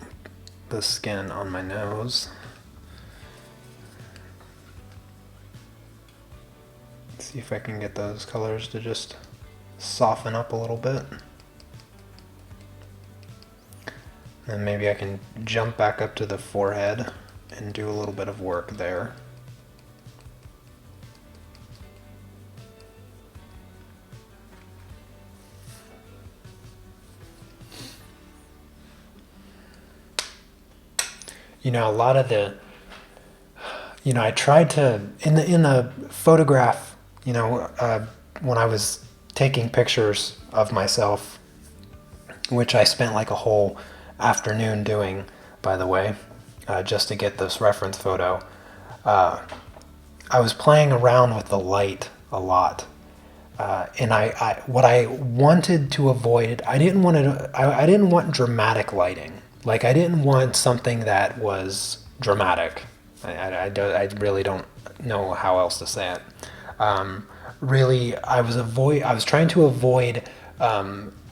the skin on my nose. See if I can get those colors to just soften up a little bit. And maybe I can jump back up to the forehead and do a little bit of work there. You know, a lot of the, I tried to, in the photograph, when I was taking pictures of myself, which I spent like a whole afternoon doing, by the way, just to get this reference photo, I was playing around with the light a lot. And what I wanted to avoid, I didn't want dramatic lighting. Like, I didn't want something that was dramatic. I really don't know how else to say it. Really, I was trying to avoid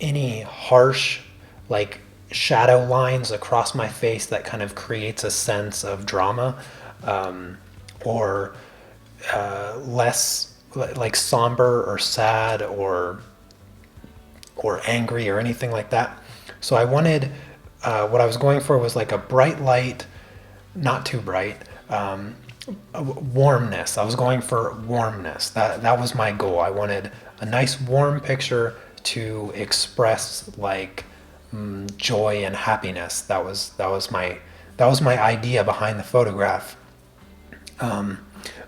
any harsh, like, shadow lines across my face that kind of creates a sense of drama, or less like somber or sad or angry or anything like that. So I wanted, what I was going for was like a bright light, not too bright, warmness. I was going for warmness. That was my goal. I wanted a nice warm picture to express like joy and happiness. That was my idea behind the photograph.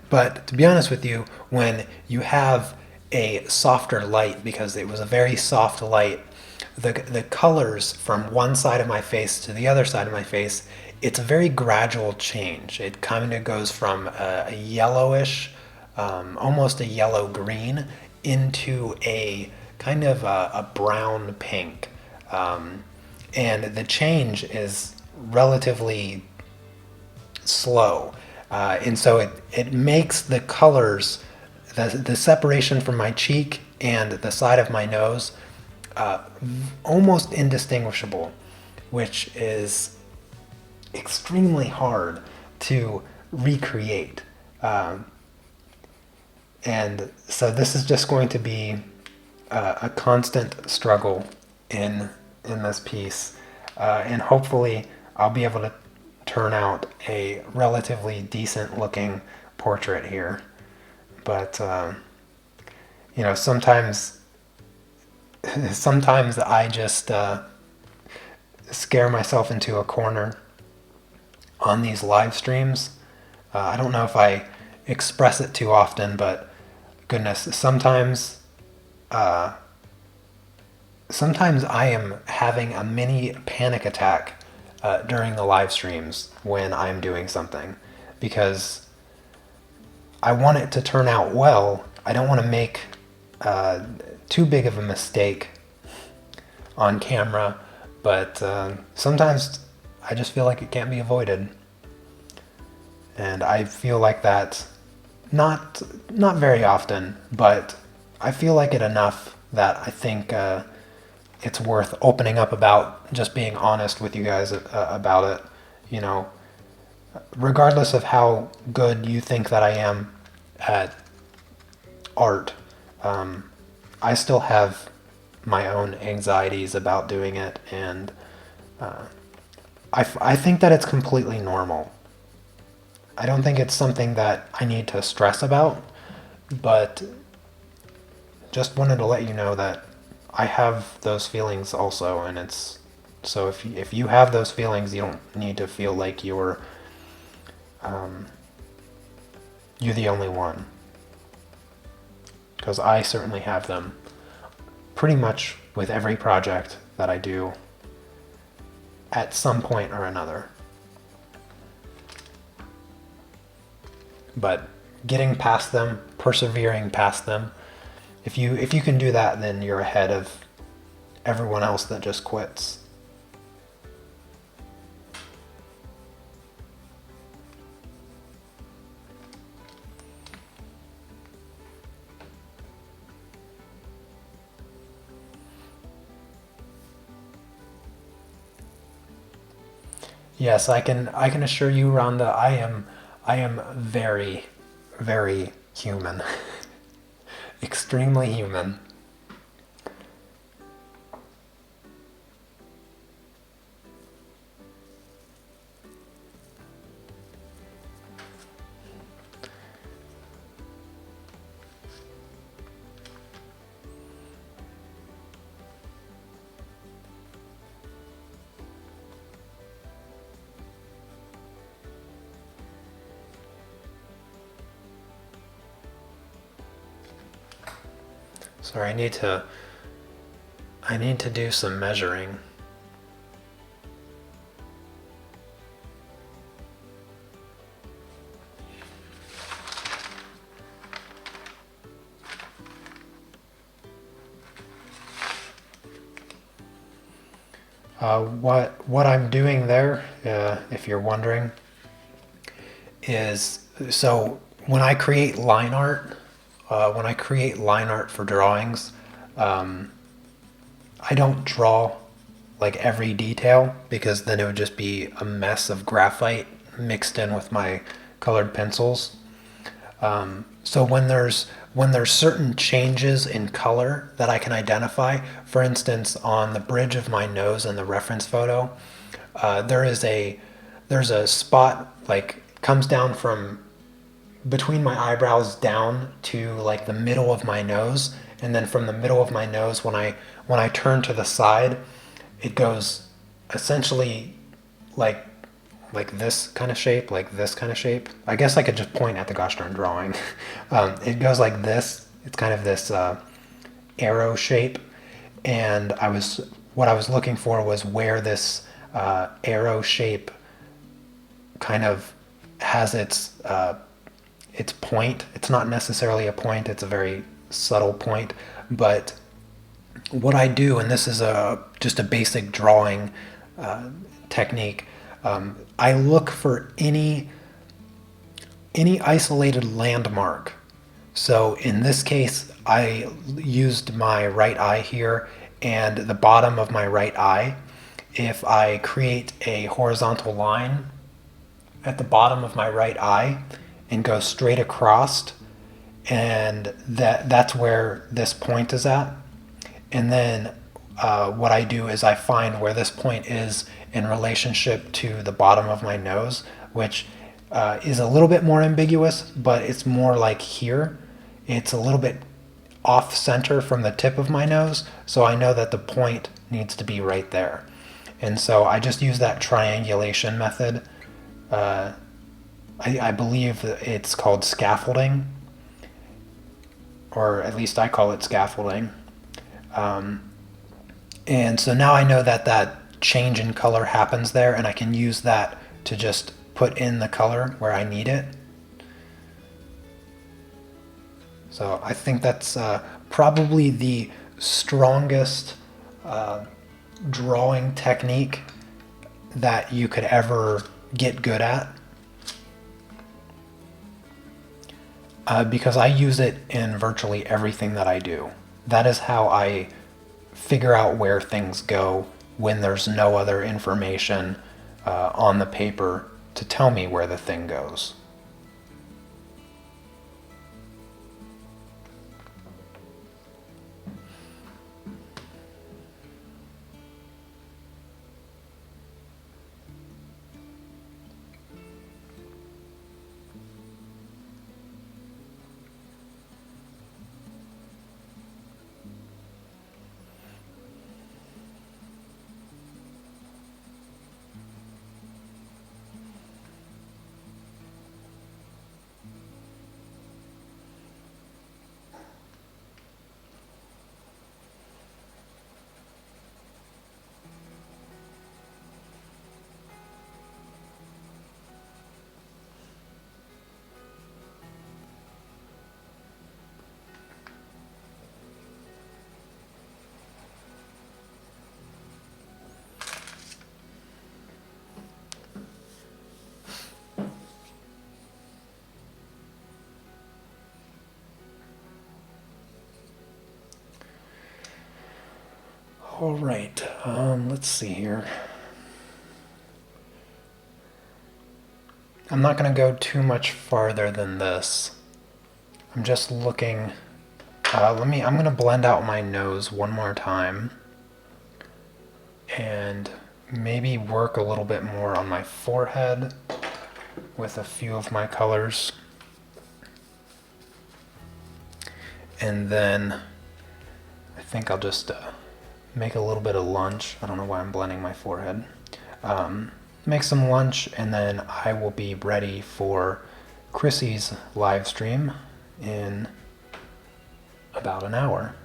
But to be honest with you, when you have a softer light, because it was a very soft light, the colors from one side of my face to the other side of my face, it's a very gradual change. It kind of goes from a yellowish, almost a yellow green, into a kind of a brown pink. And the change is relatively slow. And so it makes the colors, the separation from my cheek and the side of my nose, almost indistinguishable, which is extremely hard to recreate. And so this is just going to be a constant struggle in this piece, and hopefully I'll be able to turn out a relatively decent looking portrait here. But sometimes I just scare myself into a corner on these live streams. I don't know if I express it too often, but goodness, sometimes I am having a mini panic attack during the live streams when I'm doing something, because I want it to turn out well. I don't want to make too big of a mistake on camera, but sometimes I just feel like it can't be avoided. And I feel like that not very often, but I feel like it enough that I think it's worth opening up about, just being honest with you guys about it. Regardless of how good you think that I am at art, I still have my own anxieties about doing it, and I think that it's completely normal. I don't think it's something that I need to stress about, but just wanted to let you know that I have those feelings also, and it's so if you have those feelings, you don't need to feel like you're the only one, because I certainly have them pretty much with every project that I do at some point or another. But getting past them, persevering past them, if you can do that, then you're ahead of everyone else that just quits. Yes, I can assure you, Rhonda, I am very, very human. Extremely human. Sorry, I need to do some measuring. What I'm doing there, if you're wondering, is so when I create line art, for drawings, I don't draw like every detail, because then it would just be a mess of graphite mixed in with my colored pencils. So when there's certain changes in color that I can identify, for instance, on the bridge of my nose in the reference photo, there's a spot, like, comes down from between my eyebrows down to like the middle of my nose, and then from the middle of my nose, when I turn to the side, it goes essentially like this kind of shape, like this kind of shape. I guess I could just point at the gosh darn drawing. It goes like this. It's kind of this arrow shape, and what I was looking for was where this arrow shape kind of has its point. It's not necessarily a point, it's a very subtle point, but what I do, and this is just a basic drawing technique, I look for any isolated landmark. So in this case, I used my right eye here and the bottom of my right eye. If I create a horizontal line at the bottom of my right eye and go straight across, and that's where this point is at. And then what I do is I find where this point is in relationship to the bottom of my nose, which is a little bit more ambiguous, but it's more like here. It's a little bit off center from the tip of my nose, so I know that the point needs to be right there. And so I just use that triangulation method. I believe it's called scaffolding, or at least I call it scaffolding. And so now I know that that change in color happens there, and I can use that to just put in the color where I need it. So I think that's probably the strongest drawing technique that you could ever get good at. Because I use it in virtually everything that I do. That is how I figure out where things go when there's no other information on the paper to tell me where the thing goes. All right, let's see here. I'm not going to go too much farther than this. I'm just looking. I'm going to blend out my nose one more time and maybe work a little bit more on my forehead with a few of my colors. And then I think I'll just make a little bit of lunch. I don't know why I'm blending my forehead. Make some lunch, and then I will be ready for Chrissy's live stream in about an hour.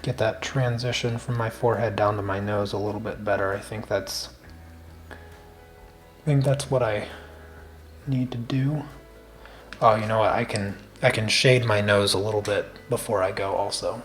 Get that transition from my forehead down to my nose a little bit better. I think that's what I need to do. Oh, you know what? I can shade my nose a little bit before I go also.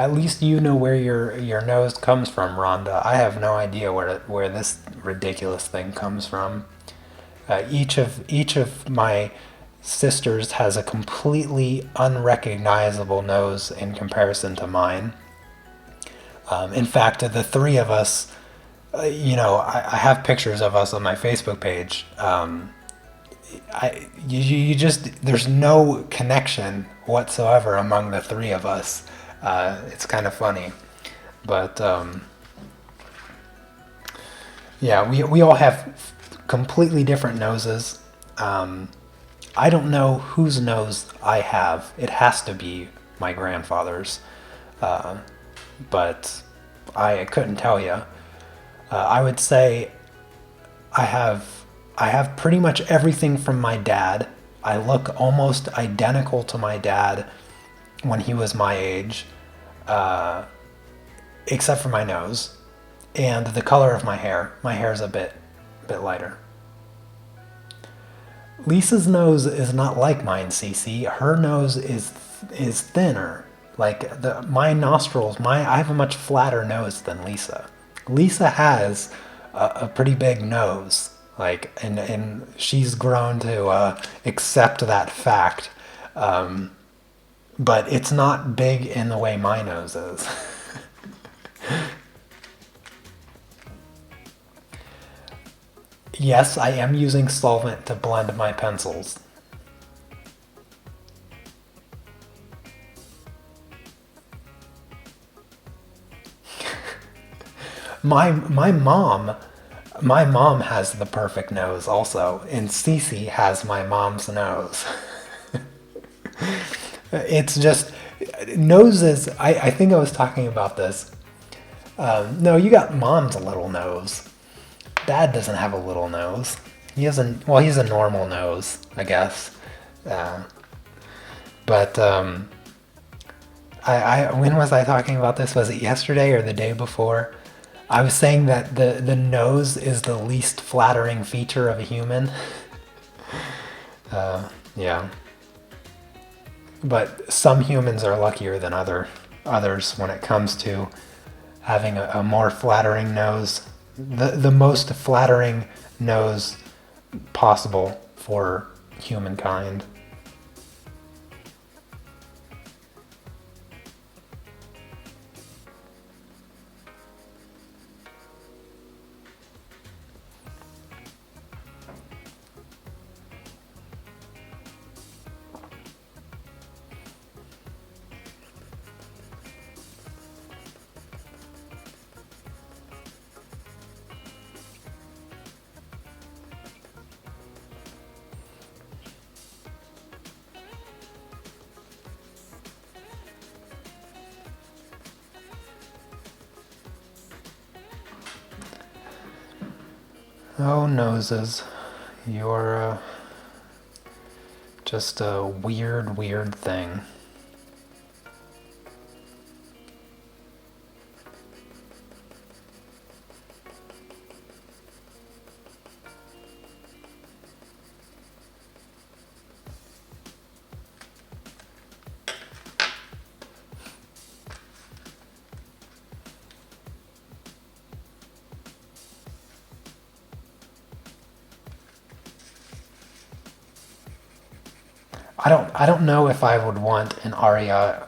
At least you know where your nose comes from, Rhonda. I have no idea where this ridiculous thing comes from. Each of my sisters has a completely unrecognizable nose in comparison to mine. In fact, the three of us, I have pictures of us on my Facebook page. There's no connection whatsoever among the three of us. It's kind of funny, but yeah, we all have completely different noses. I don't know whose nose I have. It has to be my grandfather's, but I couldn't tell you. I would say I I have pretty much everything from my dad. I look almost identical to my dad when he was my age, except for my nose and the color of my hair. My hair is a bit lighter. Lisa's nose is not like mine, Cece. Her nose is thinner. Like my nostrils, I have a much flatter nose than Lisa. Lisa has a pretty big nose, like, and she's grown to accept that fact. But it's not big in the way my nose is. Yes, I am using solvent to blend my pencils. My mom has the perfect nose also, and Cece has my mom's nose. It's just noses. I think I was talking about this. No, you got mom's little nose. Dad doesn't have a little nose. He has he's a normal nose, I guess. But when was I talking about this? Was it yesterday or the day before? I was saying that the nose is the least flattering feature of a human. Yeah. But some humans are luckier than others when it comes to having a more flattering nose. The most flattering nose possible for humankind. Oh, noses. You're just a weird thing. I don't know if I would want an Ariana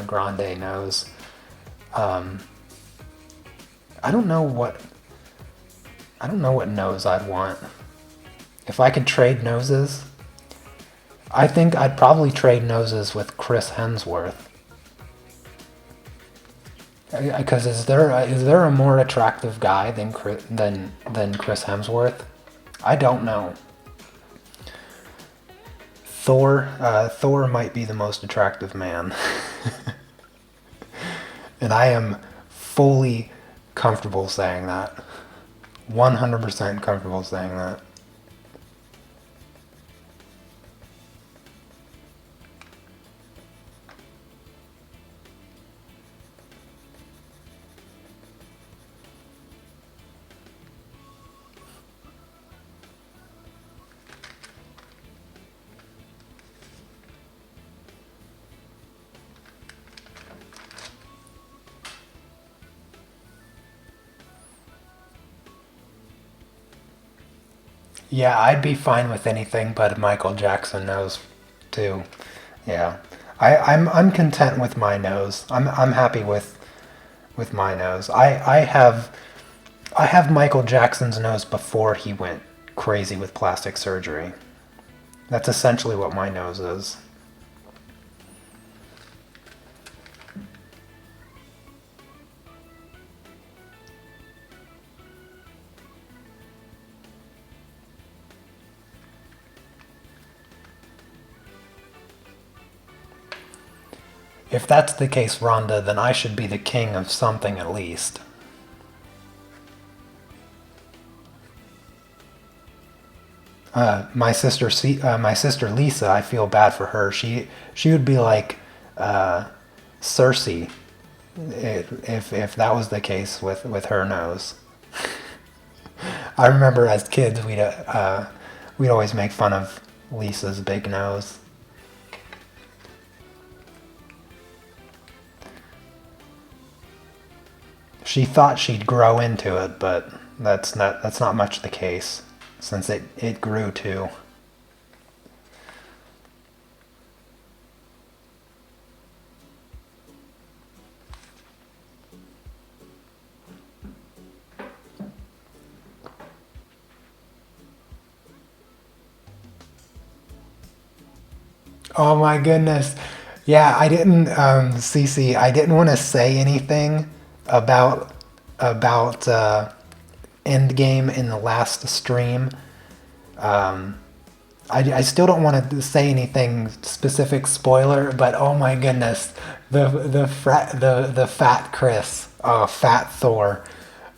Grande nose. I don't know what nose I'd want. If I could trade noses, I think I'd probably trade noses with Chris Hemsworth. Because is there a more attractive guy than Chris Hemsworth? I don't know. Thor might be the most attractive man. And I am fully comfortable saying that. 100% comfortable saying that. Yeah, I'd be fine with anything but Michael Jackson nose too. Yeah. I'm content with my nose. I'm happy with my nose. I have Michael Jackson's nose before he went crazy with plastic surgery. That's essentially what my nose is. If that's the case, Rhonda, then I should be the king of something at least. My sister Lisa, I feel bad for her. She would be like Cersei if that was the case with her nose. I remember as kids we'd always make fun of Lisa's big nose. She thought she'd grow into it, but that's not much the case, since it grew too. Oh my goodness. Yeah, I didn't, Cece, I didn't want to say anything about Endgame in the last stream. I still don't want to say anything specific spoiler, but oh my goodness, the fat Chris, fat Thor,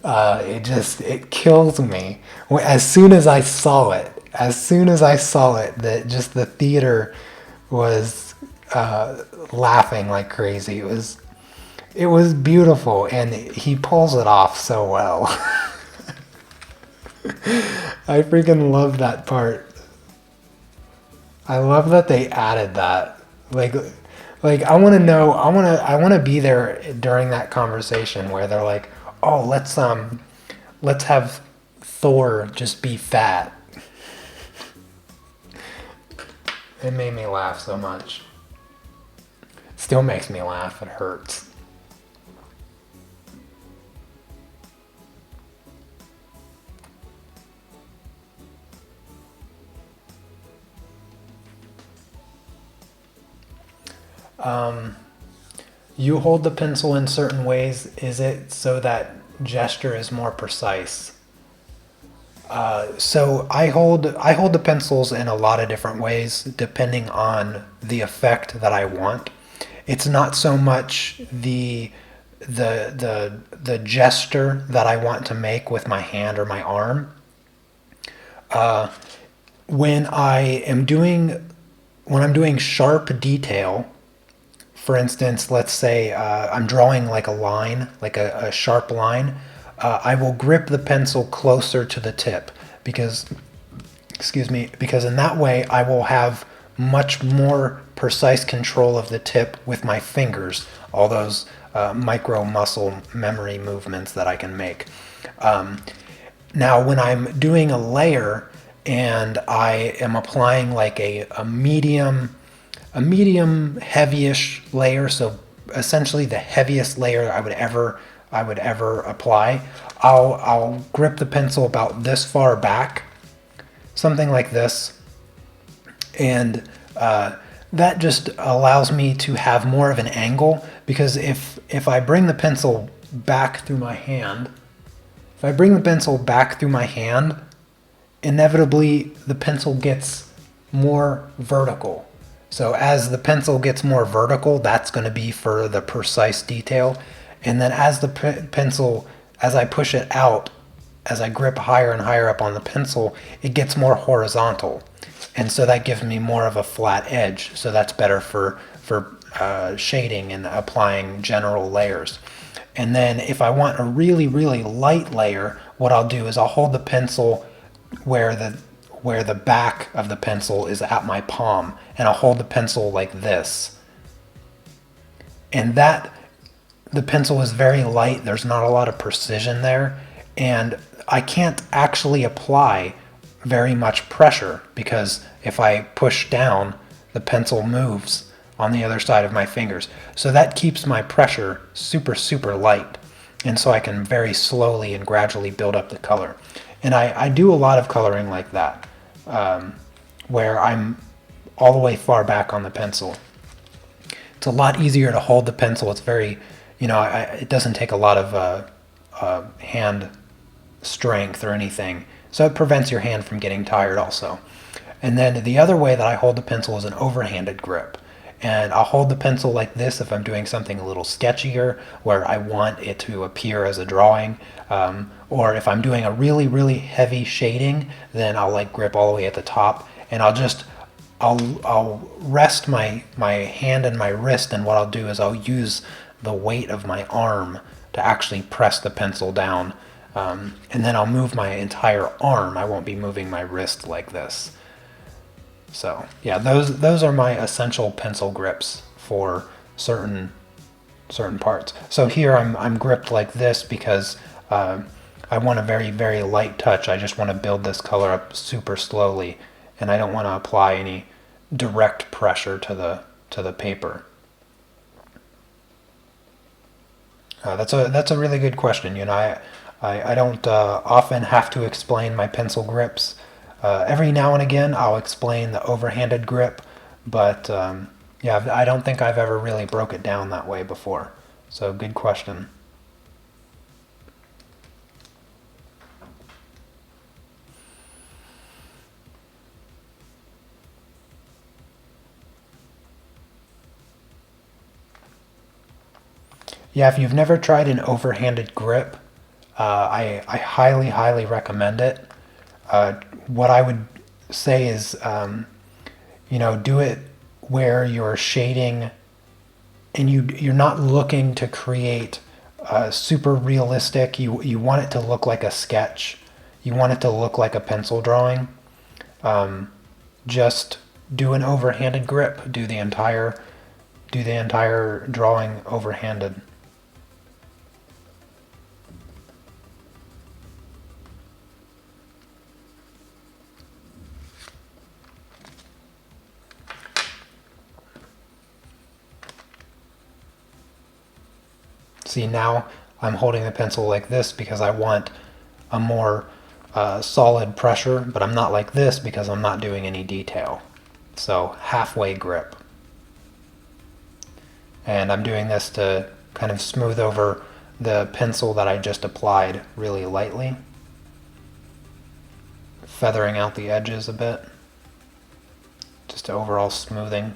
it kills me. As soon as I saw it, that just the theater was laughing like crazy. It was beautiful, and he pulls it off so well. I freaking love that part. I love that they added that. Like I want to know. I want to be there during that conversation where they're like, "Oh, let's have Thor just be fat." It made me laugh so much. Still makes me laugh. It hurts. You hold the pencil in certain ways. Is it so that gesture is more precise? So I hold the pencils in a lot of different ways depending on the effect that I want. It's not so much the gesture that I want to make with my hand or my arm. When I'm doing sharp detail, for instance, let's say I'm drawing like a line, like a sharp line, I will grip the pencil closer to the tip because in that way I will have much more precise control of the tip with my fingers, all those micro muscle memory movements that I can make. Now, when I'm doing a layer and I am applying like a medium heavyish layer, so essentially the heaviest layer I would ever apply, I'll grip the pencil about this far back, something like this, and that just allows me to have more of an angle, because if I bring the pencil back through my hand, inevitably the pencil gets more vertical. So as the pencil gets more vertical, that's going to be for the precise detail. And then as the pencil, as I push it out, as I grip higher and higher up on the pencil, it gets more horizontal. And so that gives me more of a flat edge. So that's better for shading and applying general layers. And then if I want a really, really light layer, what I'll do is I'll hold the pencil where the back of the pencil is at my palm, and I'll hold the pencil like this. And the pencil is very light, there's not a lot of precision there, and I can't actually apply very much pressure, because if I push down, the pencil moves on the other side of my fingers. So that keeps my pressure super, super light, and so I can very slowly and gradually build up the color. And I do a lot of coloring like that, where I'm all the way far back on the pencil. It's a lot easier to hold the pencil. It's very, it doesn't take a lot of hand strength or anything. So it prevents your hand from getting tired also. And then the other way that I hold the pencil is an overhanded grip. And I'll hold the pencil like this if I'm doing something a little sketchier where I want it to appear as a drawing. Or if I'm doing a really, really heavy shading, then I'll like grip all the way at the top, and I'll rest my hand and my wrist, and what I'll do is I'll use the weight of my arm to actually press the pencil down. And then I'll move my entire arm. I won't be moving my wrist like this. So yeah, those are my essential pencil grips for certain parts. So here I'm gripped like this because I want a very, very light touch. I just want to build this color up super slowly, and I don't want to apply any direct pressure to the paper. That's a really good question. You know, I don't often have to explain my pencil grips. Every now and again, I'll explain the overhanded grip, but yeah, I don't think I've ever really broke it down that way before. So good question. Yeah, if you've never tried an overhanded grip, I highly, highly recommend it. What I would say is, you know, do it where you're shading and you're not looking to create super realistic. You want it to look like a sketch. You want it to look like a pencil drawing. Just do an overhanded grip. Do the entire drawing overhanded. See, now I'm holding the pencil like this because I want a more solid pressure, but I'm not like this because I'm not doing any detail. So halfway grip. And I'm doing this to kind of smooth over the pencil that I just applied really lightly, feathering out the edges a bit, just overall smoothing.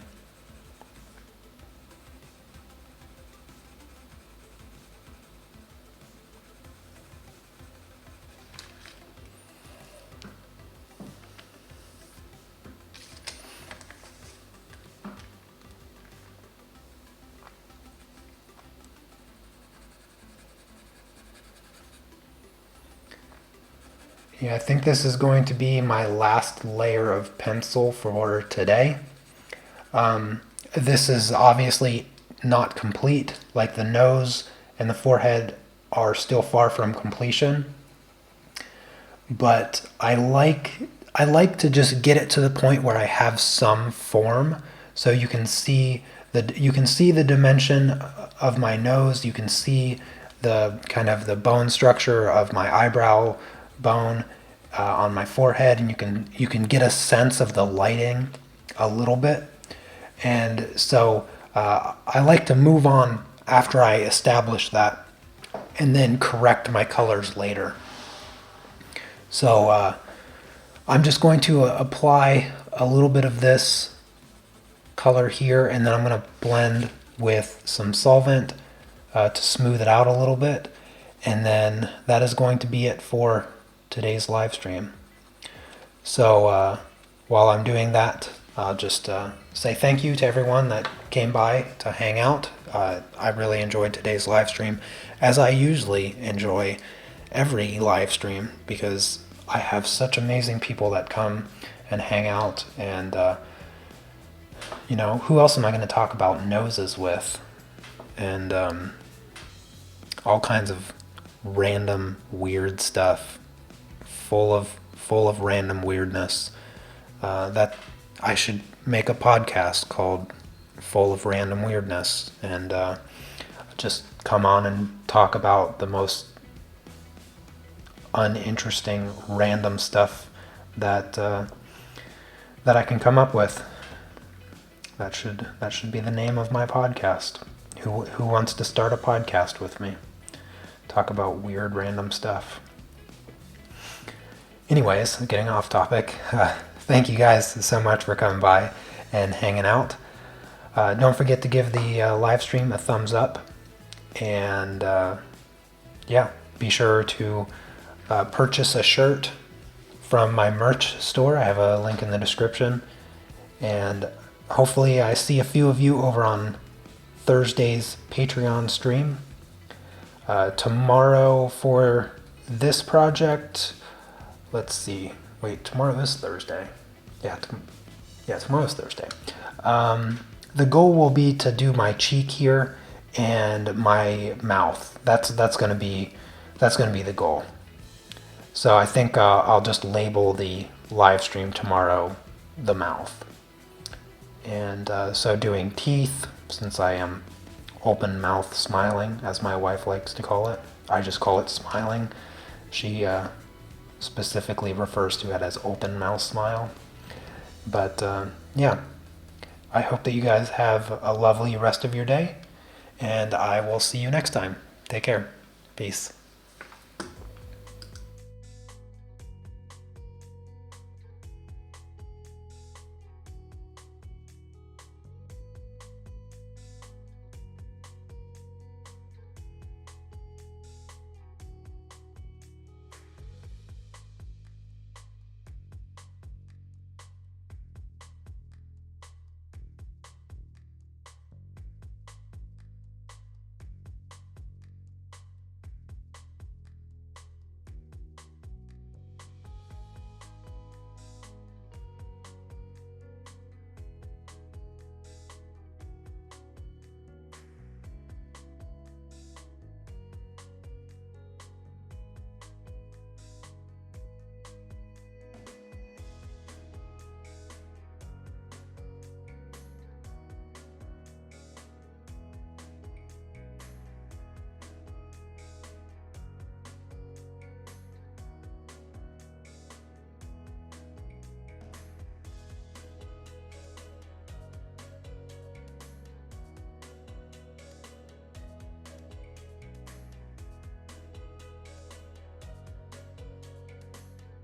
Yeah, I think this is going to be my last layer of pencil for today. This is obviously not complete. Like the nose and the forehead are still far from completion. But I like to just get it to the point where I have some form, so you can see the dimension of my nose. You can see the kind of the bone structure of my eyebrow bone on my forehead, and you can get a sense of the lighting a little bit. And so I like to move on after I establish that, and then correct my colors later. So I'm just going to apply a little bit of this color here, and then I'm going to blend with some solvent to smooth it out a little bit. And then that is going to be it for today's live stream. So while I'm doing that, I'll just say thank you to everyone that came by to hang out. I really enjoyed today's live stream, as I usually enjoy every live stream, because I have such amazing people that come and hang out. And you know, who else am I going to talk about noses with? And all kinds of random weird stuff, full of random weirdness. That I should make a podcast called Full of Random Weirdness, and just come on and talk about the most uninteresting random stuff that I can come up with. That should be the name of my podcast. Who wants to start a podcast with me? Talk about weird random stuff. Anyways, getting off topic. Thank you guys so much for coming by and hanging out. Don't forget to give the live stream a thumbs up. And yeah, be sure to purchase a shirt from my merch store. I have a link in the description. And hopefully I see a few of you over on Thursday's Patreon stream. Tomorrow for this project, let's see. Wait, tomorrow is Thursday. Yeah, tomorrow is Thursday. The goal will be to do my cheek here and my mouth. That's gonna be the goal. So I think I'll just label the live stream tomorrow the mouth. And so doing teeth, since I am open mouth smiling, as my wife likes to call it. I just call it smiling. She specifically refers to it as open mouth smile. But yeah, I hope that you guys have a lovely rest of your day, and I will see you next time. Take care. Peace.